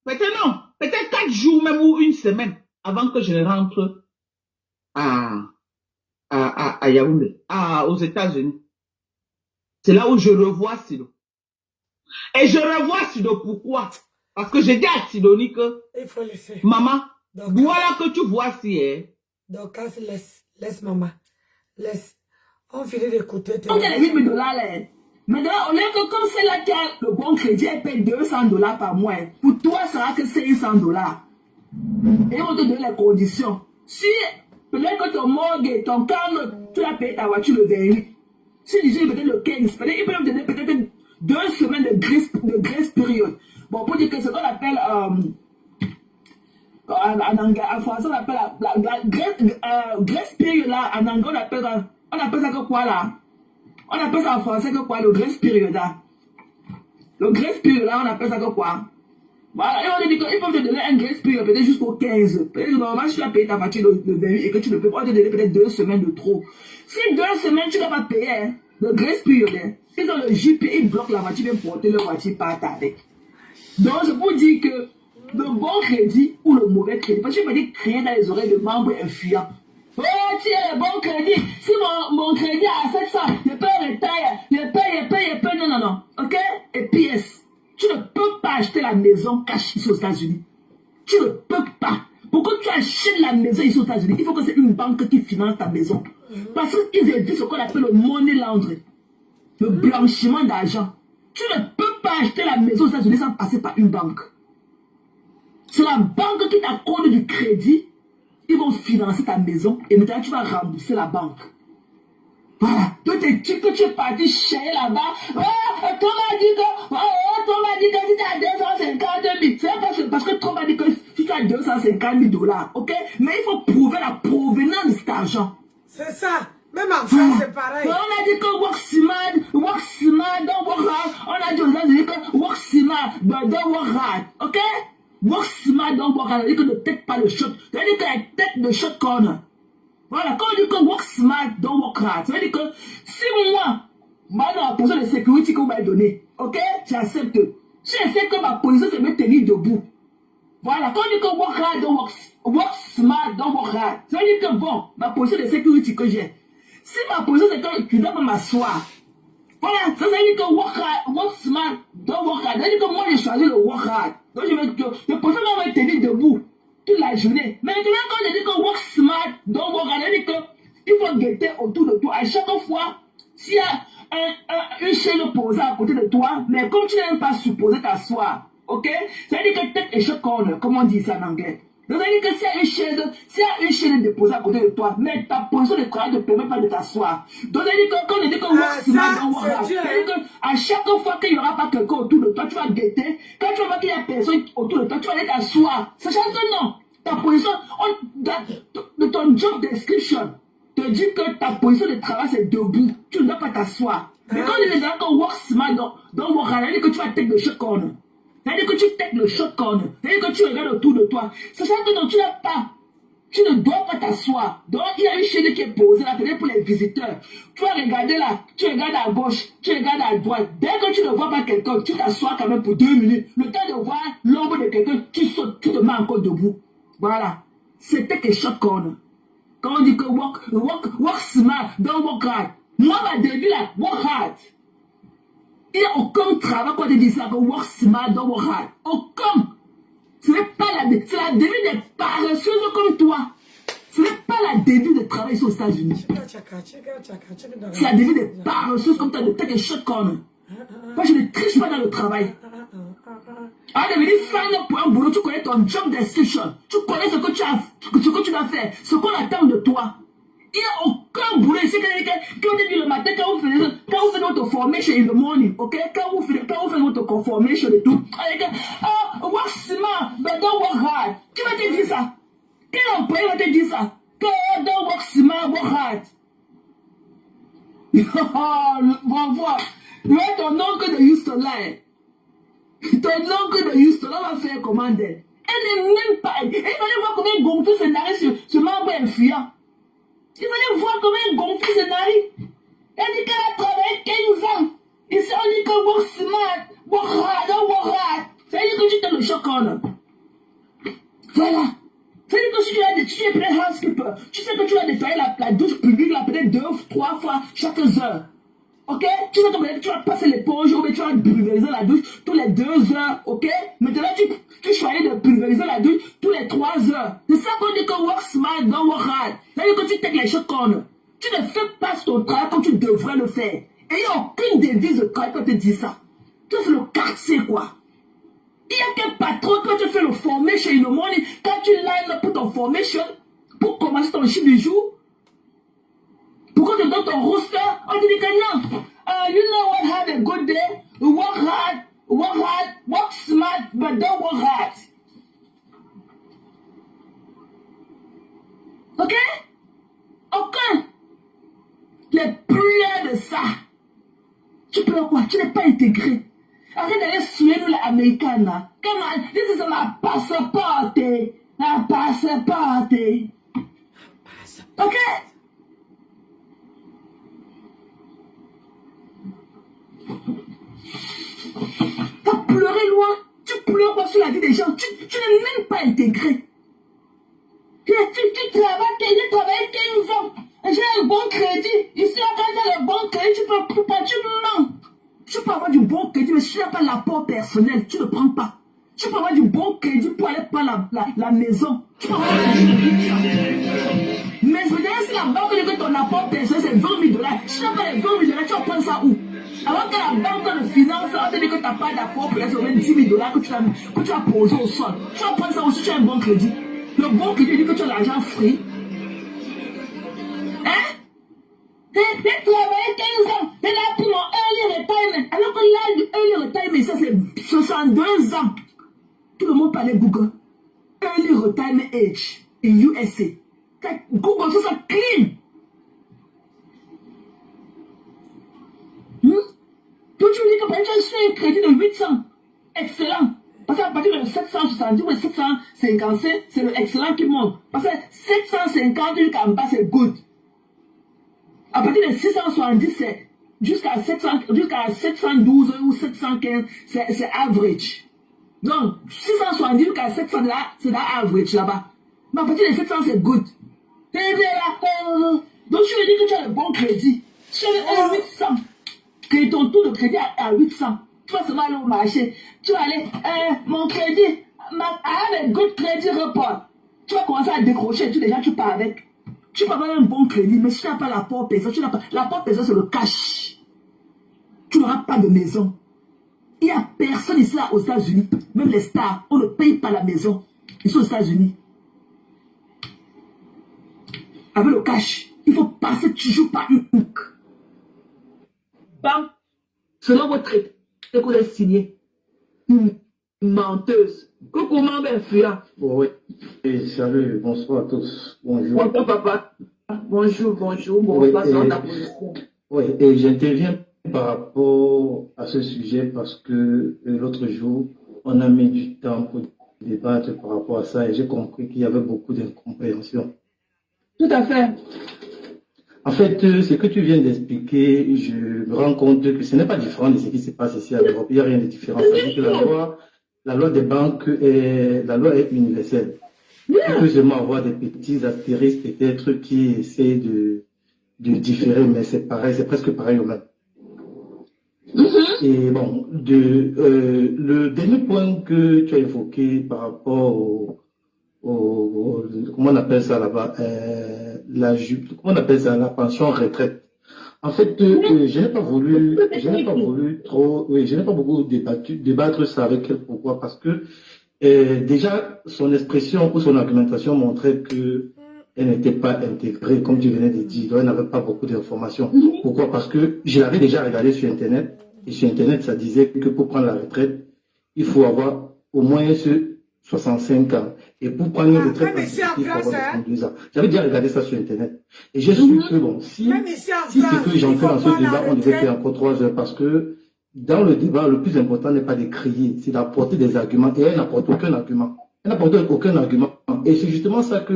Peut-être non. Peut-être 4 jours même ou une semaine avant que je ne rentre à Yaoundé, aux États-Unis. C'est là où je revois Sido. Et je revois Sido pourquoi? Parce que j'ai dit à Sidonie que il faut laisser. Maman, voilà que tu vois si donc laisse maman. Laisse. On finit d'écouter. On a les $8,000 là. Maintenant, on est que comme c'est là qui a le bon crédit, elle paye $200 par mois. Pour toi, ça sera que $500. Et on te donne les conditions. Si peut-être que ton morgue, ton calme, tu as payé ta voiture le 28. Si tu dis peut-être le 15, peut-être il peut me donner peut-être 2 semaines de grace période. Bon, pour dire que ce qu'on appelle en français, on appelle la grace période là, en anglais, on appelle ça que quoi là? On appelle ça en français que quoi, le grace période là? Le grace période là, on appelle ça que quoi? Voilà, et on dit qu'ils peuvent te donner un grace period peut-être jusqu'au 15. Peut-être que normalement, si tu as payé ta facture le 28 et que tu ne peux pas, on te donner peut-être 2 semaines de trop. Si 2 semaines, tu ne vas pas payer hein, le grace period, hein, ils ont le JP, ils bloquent la voiture, ils viennent porter leur voiture, partent avec. Donc, je vous dis que le bon crédit ou le mauvais crédit, parce que je me dis crier dans les oreilles de membres influents. Oh, tiens, le bon crédit. Si mon crédit à 700, je peux retailler, je paye, non. Ok? Et PS. Tu ne peux pas acheter la maison cash ici aux États-Unis. Tu ne peux pas. Pour que tu achètes la maison ici aux États-Unis, il faut que c'est une banque qui finance ta maison. Parce qu'ils existent ce qu'on appelle le money laundering. Le blanchiment d'argent. Tu ne peux pas acheter la maison aux États-Unis sans passer par une banque. C'est la banque qui t'accorde du crédit. Ils vont financer ta maison et maintenant tu vas rembourser la banque. Voilà. Toi, tu dis que tu es parti chercher là-bas. Oh, toi m'a dit que si tu as 250 000, c'est parce que toi m'a dit que si tu as 250 000 $, ok? Mais il faut prouver la provenance de cet argent. C'est ça. Même en France, c'est pareil. On a dit que work smart, don't work hard. On a dit aux États-Unis que work smart, but don't work hard, ok? Work smart, don't work hard. Ça veut dire que ne tête pas le shot. Ça veut dire que la tête de shot corner. Voilà, quand on dit que work smart, don't work hard, ça veut dire que si moi, dans la position de sécurité que vous m'avez donnée, ok, j'accepte. Si je sais que ma position, c'est me tenir debout. Voilà, quand on dit que work hard, don't work smart, don't work hard, ça veut dire que bon, ma position de sécurité que j'ai, si ma position c'est que tu dois pas m'asseoir, voilà, ça veut dire que work smart, don't work hard, ça veut dire que moi j'ai choisi le work hard. Donc je préfère me tenir debout toute la journée. Mais maintenant, quand je dis que work smart, donc work hard, je dis qu'il faut guetter autour de toi. À chaque fois, s'il y a une chaise posée à côté de toi, mais comme tu n'es pas supposé t'asseoir, ok? Ça veut dire que tête et shot corner, comme on dit ça en anglais. Donc ça veut dire que s'il y a une chaise déposée à côté de toi, mais ta position de travail ne te permet pas de t'asseoir. Donc ça veut dire que quand on dit que work smart, donc work hard, ça veut dire qu'à chaque fois qu'il n'y aura pas quelqu'un autour de toi, tu vas guetter. Quand tu vas voir qu'il y a personne autour de toi, tu vas aller t'asseoir. Sachant que non, ta position, de ton job description, te dit que ta position de travail c'est debout. Tu ne dois pas t'asseoir. Mais quand on est dans le work smart, donc work hard, ça veut dire que tu vas take le shot corner. Ça veut dire que tu take le shot corner. Ça veut dire que tu regardes autour de toi. Sachant que non, tu ne dois pas t'asseoir. Donc, il y a une chaîne qui est posée là, peut-être pour les visiteurs. Tu vas regarder là, tu regardes à gauche, tu regardes à droite. Dès que tu ne vois pas quelqu'un, tu t'assois quand même pour 2 minutes. Le temps de voir l'ombre de quelqu'un, tu sautes, tu te mets encore debout. Voilà. C'était que shot corner. Quand on dit que work smart, don't work hard. Moi, ma début là, work hard. Il n'y a aucun travail quand on dit ça, que work smart, don't work hard. Aucun. Ce n'est pas c'est la début des paresseuses comme toi. Ce n'est pas la début de travail ici aux États-Unis. C'est la début des paresseuses comme toi, de take a shot corner. Moi, je ne triche pas dans le travail. À devenir fan pour un boulot, tu connais ton job description. Tu connais ce que tu dois faire, ce qu'on attend de toi. Il n'y a aucun boulot ici. Quand on dit le matin, quand vous faites votre formation in the morning, ok? Quand vous faites votre formation et tout, work smart, but don't work hard. Qui va te dire ça? Quel employé va te dire ça? Que don't work smart, work hard. Va voir. Ouais, ton oncle de Houston là. Ton oncle de Houston là va faire comment elle n'est même pas. Il fallait voir comment il gonfle ce nari sur ce membre influent. Il fallait voir comment il gonfle ce nari. Elle dit qu'elle a travaillé 15 ans. Ici on dit que work smart, work hard, don't work hard. Ça veut dire que tu t'es le choc corner. Voilà. Ça veut dire que si tu es plein housekeeper, tu sais que tu vas nettoyer la douche publique là peut-être 2 ou 3 fois chaque heure. Ok? Tu sais que tu vas passer l'éponge ou tu vas pulvériser la douche tous les 2 heures. Ok? Maintenant tu choisis de pulvériser la douche tous les 3 heures. C'est ça qu'on dit que work smart, don't work hard. Ça veut dire que tu take les shot corner. Tu ne fais pas ton travail comme tu devrais le faire. Et il n'y a aucune devise de travail qui te dit ça. Tu fais le quartier quoi. Il y a quel patron quand tu fais le formation in the morning, quand tu line pour ton formation, pour commencer ton chiffre du jour, pourquoi tu donnes ton roster, on te dit que non. You know what, have a good day, work hard, work smart, but don't work hard. Ok? Aucun. Les pleurs de ça. Tu pleures quoi? Tu n'es pas intégré. Arrête d'aller souiller nous là. américaine. This is my passport. Un passport. Ok? T'as pleuré loin. Tu pleures pas sur la vie des gens. Tu n'es même pas intégré. Tu travailles 15 ans. J'ai un bon crédit. Ici, quand tu as le bon crédit, tu mens. Tu peux avoir du bon crédit, mais si tu n'as pas l'apport personnel, tu ne prends pas. Tu peux avoir du bon crédit pour aller par la maison. Tu peux avoir mais je veux dire, si la banque dit que ton apport personnel, c'est 20 000 $. Si tu n'as pas les 20 000 $, tu vas prendre ça où? Alors que la banque de finance, on te dit que tu n'as pas d'apport personnel, c'est au moins 10 000 $ que tu as posé au sol. Tu vas prendre ça où si tu as un bon crédit. Le bon crédit dit que tu as l'argent free. Hein? J'ai travaillé 15 ans. J'ai pris mon early retirement. Alors que l'âge du early retirement, ça c'est 62 ans. Tout le monde parlait Google. Early retirement age in USA. Google, ça c'est clean. Donc tu me dis que par exemple, tu as un crédit de 800. Excellent. Parce qu'à partir de 770 ou 755, c'est le excellent qui monte. Parce que 750 jusqu'en bas, c'est good. À partir de 670, c'est jusqu'à 712 ou 715, c'est average. Donc, 670 jusqu'à 700, c'est la average là-bas. Mais à partir de 700, c'est good. Donc, je lui dis que tu as le bon crédit. Tu as le 800. Que ton taux de crédit à 800. Tu vas seulement aller au marché. Tu vas aller, mon crédit, I have a good credit report. Tu vas commencer à décrocher. Tu pars avec. Tu peux avoir un bon crédit, mais si tu n'as pas l'apport personnel, l'apport personnel c'est le cash. Tu n'auras pas de maison. Il n'y a personne ici là aux États-Unis, même les stars, on ne paye pas la maison. Ils sont aux États-Unis. Avec le cash, il faut passer toujours par une hook. Banque, selon votre traité que vous avez signé, menteuse. Comment bien faire? Oui. Et salut, bonsoir à tous. Bonjour. Bonjour papa. Bonjour. Bon, Oui, passe dans ta position. Oui, et j'interviens par rapport à ce sujet parce que l'autre jour, on a mis du temps pour débattre par rapport à ça et j'ai compris qu'il y avait beaucoup d'incompréhension. Tout à fait. En fait, ce que tu viens d'expliquer, je me rends compte que ce n'est pas différent de ce qui se passe ici en Europe. Il n'y a rien de différent. C'est-à-dire que la loi des banques la loi est universelle. Il peut seulement avoir des petits astérisques peut-être qui essaient de différer, mais c'est pareil, c'est presque pareil au même. Et bon, le dernier point que tu as évoqué par rapport comment on appelle ça là-bas, comment on appelle ça, la pension retraite. En fait, je n'ai pas voulu beaucoup débattre ça avec elle. Pourquoi? Parce que déjà, son expression ou son argumentation montrait que elle n'était pas intégrée, comme tu venais de dire, elle n'avait pas beaucoup d'informations. Pourquoi? Parce que je l'avais déjà regardé sur Internet, et sur Internet, ça disait que pour prendre la retraite, il faut avoir au moins 65 ans. Et pour prendre une retraite, il faut avoir 62 ans. J'avais déjà regardé ça sur Internet. Et j'ai su que, bon, si ce que j'en fais dans ce débat, on devait faire encore 3 heures, parce que dans le débat, le plus important n'est pas de crier, c'est d'apporter des arguments. Et elle n'apporte aucun argument. Elle n'apporte aucun argument. Et c'est justement ça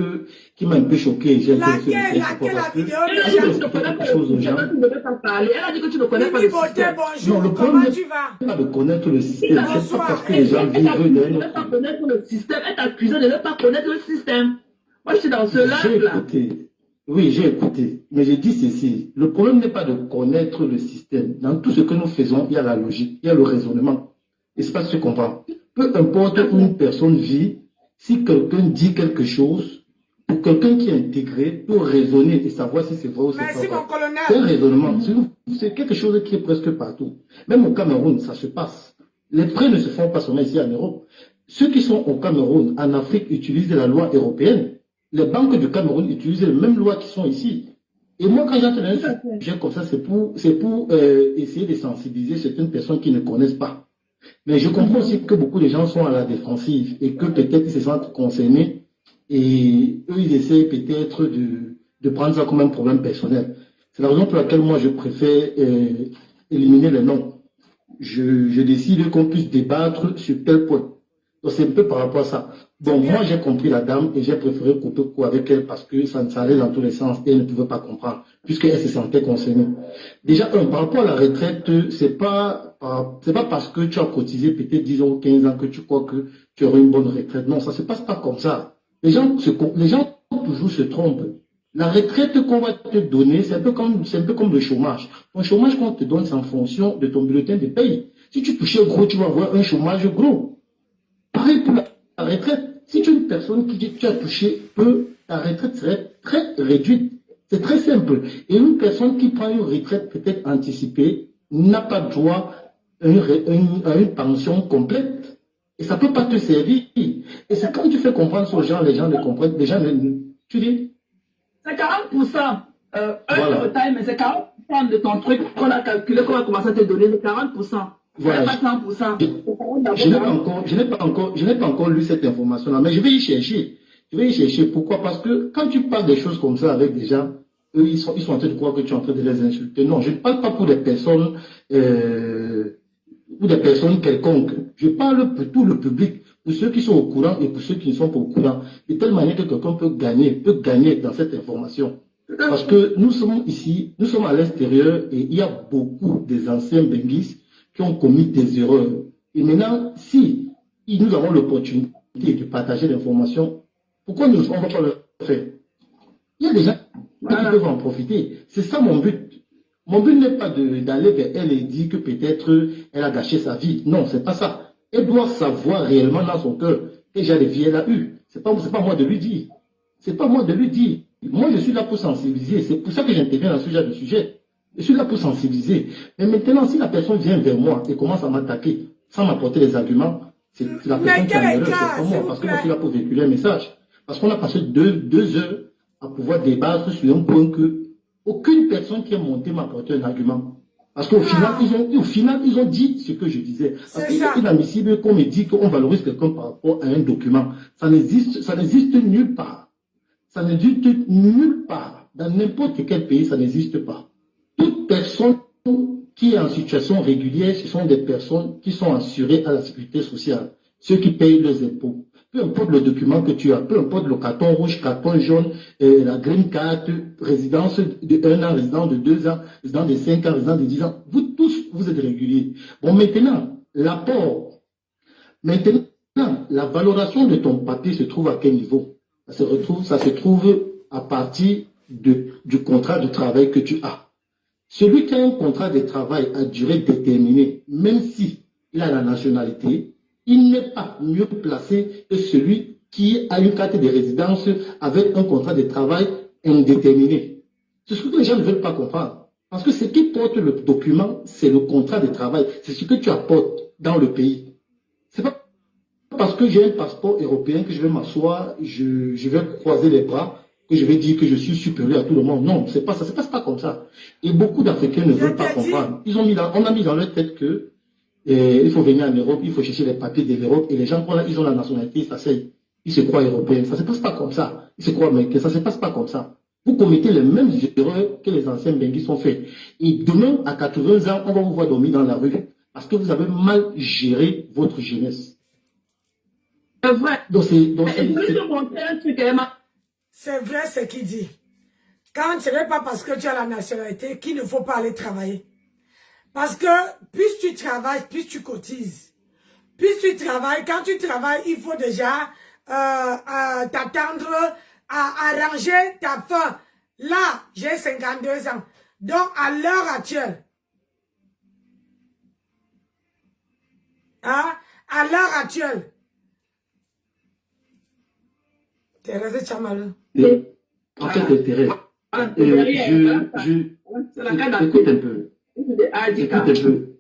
qui m'a un peu choqué. J'ai laquelle vidéo quelque chose aux gens. Elle a dit que tu ne connais pas le système. Non, le problème n'est pas de connaître le système. C'est pas parce que les gens vivent dans elle ne veut pas connaître le système. Elle t'accuse de ne pas connaître le système. Moi, je suis dans ce live-là. Oui, j'ai écouté. Mais j'ai dit ceci. Le problème n'est pas de connaître le système. Dans tout ce que nous faisons, il y a la logique, il y a le raisonnement. Et c'est pas ce qu'on comprend. Peu importe où une personne vit, si quelqu'un dit quelque chose, pour quelqu'un qui est intégré, peut raisonner et savoir si c'est vrai ou c'est pas vrai. C'est un raisonnement. C'est quelque chose qui est presque partout. Même au Cameroun, ça se passe. Les prêts ne se font pas seulement ici en Europe. Ceux qui sont au Cameroun, en Afrique, utilisent la loi européenne. Les banques du Cameroun utilisent les mêmes lois qui sont ici. Et moi, quand j'entends un sujet comme ça, c'est pour essayer de sensibiliser certaines personnes qui ne connaissent pas. Mais je comprends aussi que beaucoup de gens sont à la défensive et que peut-être ils se sentent concernés et eux, ils essaient peut-être de prendre ça comme un problème personnel. C'est la raison pour laquelle moi, je préfère éliminer les noms. je décide qu'on puisse débattre sur tel point. Donc c'est un peu par rapport à ça. Bon, moi j'ai compris la dame et j'ai préféré couper court avec elle parce que ça allait dans tous les sens et elle ne pouvait pas comprendre puisqu'elle se sentait concernée. Déjà, par rapport à la retraite, c'est pas parce que tu as cotisé peut-être 10 ans ou 15 ans que tu crois que tu auras une bonne retraite. Non, ça se passe pas comme ça. Les gens toujours se trompent. La retraite qu'on va te donner, c'est un peu comme le chômage. Ton chômage qu'on te donne, c'est en fonction de ton bulletin de paye. Si tu touches gros, tu vas avoir un chômage gros. Pareil pour la retraite. Si tu es une personne qui dit que tu as touché peu, ta retraite serait très réduite. C'est très simple. Et une personne qui prend une retraite peut-être anticipée n'a pas droit à une pension complète. Et ça ne peut pas te servir. Et c'est quand tu fais comprendre aux gens, les gens ne comprennent. Les gens, tu dis. C'est 40%. Voilà. Retard, mais c'est 40% de ton truc qu'on a calculé, qu'on va commencer à te donner, c'est 40%. Voilà. Pas 100%. Je n'ai pas encore lu cette information-là, mais je vais y chercher. Pourquoi? Parce que quand tu parles des choses comme ça avec des gens, eux, ils sont en train de croire que tu es en train de les insulter. Non, je ne parle pas pour des personnes quelconques. Je parle pour tout le public, pour ceux qui sont au courant et pour ceux qui ne sont pas au courant. De telle manière que quelqu'un peut gagner dans cette information. Parce que nous sommes ici, nous sommes à l'extérieur et il y a beaucoup des anciens benguistes qui ont commis des erreurs. Et maintenant, si nous avons l'opportunité de partager l'information, pourquoi on ne va pas le faire? Il y a des gens qui peuvent en profiter. C'est ça mon but. Mon but n'est pas d'aller vers elle et dire que peut-être elle a gâché sa vie. Non, c'est pas ça. Elle doit savoir réellement dans son cœur quel genre de vie elle a eu. C'est pas moi de lui dire. C'est pas moi de lui dire. Moi, je suis là pour sensibiliser. C'est pour ça que j'interviens dans ce genre de sujet. Je suis là pour sensibiliser. Mais maintenant, si la personne vient vers moi et commence à m'attaquer sans m'apporter des arguments, c'est la personne qui a une erreur, c'est pas moi. Parce que moi, je suis là pour véhiculer un message. Parce qu'on a passé deux heures à pouvoir débattre sur un point que aucune personne qui est montée m'a apporté un argument. Parce qu'au final, ils ont dit ce que je disais. Parce qu'il est inadmissible qu'on me dise qu'on valorise quelqu'un par rapport à un document. Ça n'existe nulle part. Ça n'existe nulle part. Dans n'importe quel pays, ça n'existe pas. Toute personne qui est en situation régulière, ce sont des personnes qui sont assurées à la sécurité sociale. Ceux qui payent leurs impôts. Peu importe le document que tu as, peu importe le carton rouge, carton jaune, la green card, résidence de 1 an, résident de 2 ans, résident de 5 ans, résident de 10 ans, vous tous, vous êtes réguliers. Bon, maintenant, l'apport, la valorisation de ton papier se trouve à quel niveau? Ça se trouve à partir du contrat de travail que tu as. Celui qui a un contrat de travail à durée déterminée, même si il a la nationalité, il n'est pas mieux placé que celui qui a une carte de résidence avec un contrat de travail indéterminé. C'est ce que les gens ne veulent pas comprendre. Parce que ce qui porte le document, c'est le contrat de travail. C'est ce que tu apportes dans le pays. C'est pas parce que j'ai un passeport européen que je vais m'asseoir, je vais croiser les bras, que je vais dire que je suis supérieur à tout le monde. Non, c'est pas ça. Ça se passe pas comme ça. Et beaucoup d'Africains ne veulent pas comprendre. On a mis dans leur tête que il faut venir en Europe, il faut chercher les papiers de l'Europe, et les gens, ils ont la nationalité, ils se croient européens. Ça ne se passe pas comme ça. Ils se croient américains, ça ne se passe pas comme ça. Vous commettez les mêmes erreurs que les anciens benguis ont fait. Et demain, à 80 ans, on va vous voir dormir dans la rue, parce que vous avez mal géré votre jeunesse. C'est vrai. C'est vrai ce qu'il dit. Quand ce n'est pas parce que tu as la nationalité qu'il ne faut pas aller travailler. Parce que plus tu travailles, plus tu cotises. Plus tu travailles, quand tu travailles, il faut déjà t'attendre à arranger ta fin. Là, j'ai 52 ans. Donc, à l'heure actuelle, à l'heure actuelle, Thérèse Chamalou. En fait, Thérèse, écoute un peu. Écoute un peu.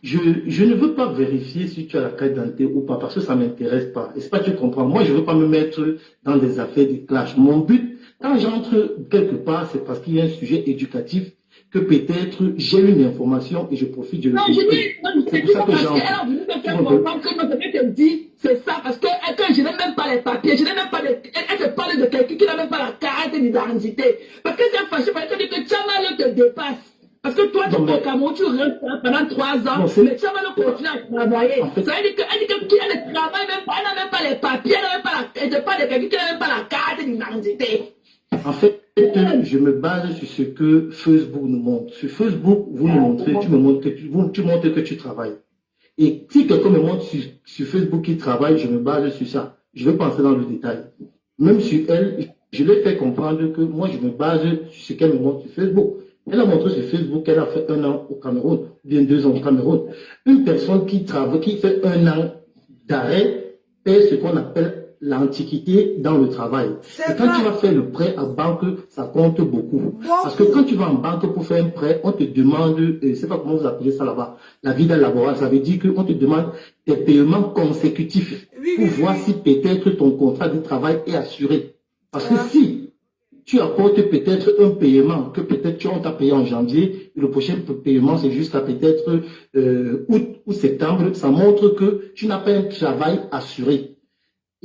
Je ne veux pas vérifier si tu as la carte d'identité ou pas, parce que ça ne m'intéresse pas. Est-ce que tu comprends? Moi, je ne veux pas me mettre dans des affaires de clash. Mon but, quand j'entre quelque part, c'est parce qu'il y a un sujet éducatif que peut-être j'ai une information et je profite de l'écouter. C'est pour ça que c'est ça, parce que je n'ai même pas les papiers, je n'ai même pas elle te parle de quelqu'un qui n'a même pas la carte d'identité. Parce que c'est fâché, parce que Tchamalo te dépasse. Parce que toi, tu Non, es au mais- Cameroun, tu restes pendant 3 ans, Non, c'est- mais tu vas le continuer à travailler. En fait- Ça veut dire qu'elle ne travaille même pas, elle n'a même pas les papiers, elle n'a même pas la, elle ne parle de quelqu'un qui n'a même pas la carte d'identité. En fait, je me base sur ce que Facebook nous montre. Sur Facebook, vous nous montrez, tu montres que tu travailles. Et si quelqu'un me montre sur Facebook qu'il travaille, je me base sur ça. Je vais pas entrer dans le détail. Même sur elle, je l'ai fait comprendre que moi, je me base sur ce qu'elle me montre sur Facebook. Elle a montré sur Facebook qu'elle a fait 1 an au Cameroun, bien 2 ans au Cameroun. Une personne qui travaille, qui fait 1 an d'arrêt, paie ce qu'on appelle l'antiquité dans le travail. C'est Et quand vrai. tu vas faire le prêt en banque, ça compte beaucoup. Parce que quand tu vas en banque pour faire un prêt, on te demande, je ne sais pas comment vous appelez ça là-bas, la vie d'un laboral, ça veut dire qu'on te demande des paiements consécutifs Oui, pour oui, voir oui. si peut-être ton contrat de travail est assuré. Parce que Ouais. si tu apportes peut-être un paiement que peut-être on t'a payé en janvier, et le prochain paiement c'est jusqu'à peut-être août ou septembre, ça montre que tu n'as pas un travail assuré.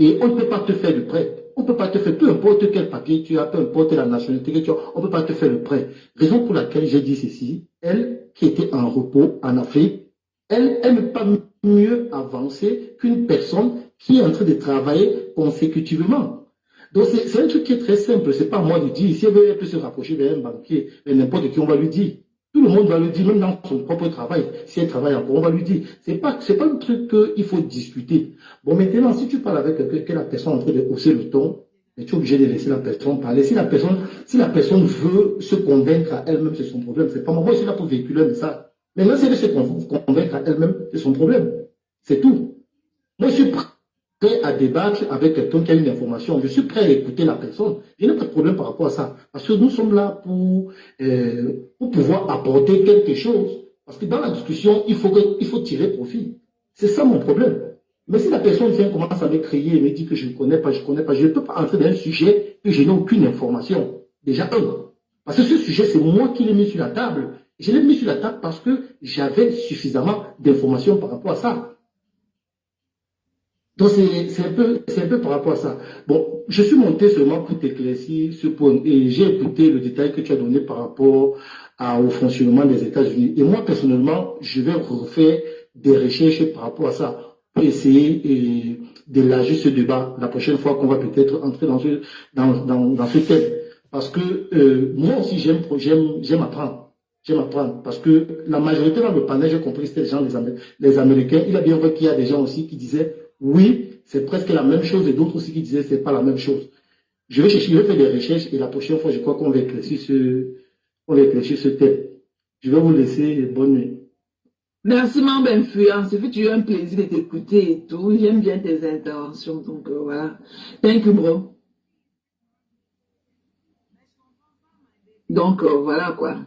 Et on ne peut pas te faire le prêt. On ne peut pas te faire, peu importe quel papier tu as, peu importe la nationalité que tu as, on ne peut pas te faire le prêt. Raison pour laquelle j'ai dit ceci, elle qui était en repos en Afrique, elle n'est pas mieux avancée qu'une personne qui est en train de travailler consécutivement. Donc c'est un truc qui est très simple, c'est pas à moi de dire, si elle peut se rapprocher d'un banquier, n'importe qui, on va lui dire. Tout le monde va lui dire, même dans son propre travail, si elle travaille encore, on va lui dire. C'est pas un truc qu'il faut discuter. Bon, maintenant, si tu parles avec quelqu'un, que la personne est en train de hausser le ton, tu es obligé de laisser la personne parler. Si la personne veut se convaincre à elle-même, c'est son problème. C'est pas moi. Moi, je suis là pour véhiculer un message. Maintenant, si elle veut se convaincre à elle-même, c'est son problème. C'est tout. Moi, je suis prêt à débattre avec quelqu'un qui a une information. Je suis prêt à écouter la personne. Je n'ai pas de problème par rapport à ça. Parce que nous sommes là pour pouvoir apporter quelque chose. Parce que dans la discussion, il faut tirer profit. C'est ça mon problème. Mais si la personne vient, commence à me crier et me dit que je ne connais pas, je ne peux pas entrer dans un sujet que je n'ai aucune information. Déjà, parce que ce sujet, c'est moi qui l'ai mis sur la table. Je l'ai mis sur la table parce que j'avais suffisamment d'informations par rapport à ça. Donc, c'est un peu par rapport à ça. Bon, je suis monté seulement pour t'éclaircir ce point. Et j'ai écouté le détail que tu as donné par rapport au fonctionnement des États-Unis. Et moi, personnellement, je vais refaire des recherches par rapport à ça pour essayer d'élargir ce débat la prochaine fois qu'on va peut-être entrer dans ce thème. Parce que moi aussi, j'aime apprendre. J'aime apprendre. Parce que la majorité dans le panel, j'ai compris, c'était les Américains. Il a bien vu qu'il y a des gens aussi qui disaient oui, c'est presque la même chose, et d'autres aussi qui disaient c'est pas la même chose. Je vais faire des recherches et la prochaine fois, je crois qu'on va éclaircir ce thème. Je vais vous laisser bonne nuit. Merci, mon influence. C'est fait, tu as un plaisir de t'écouter et tout. J'aime bien tes interventions. Donc, voilà. Thank you, bro. Donc, voilà quoi.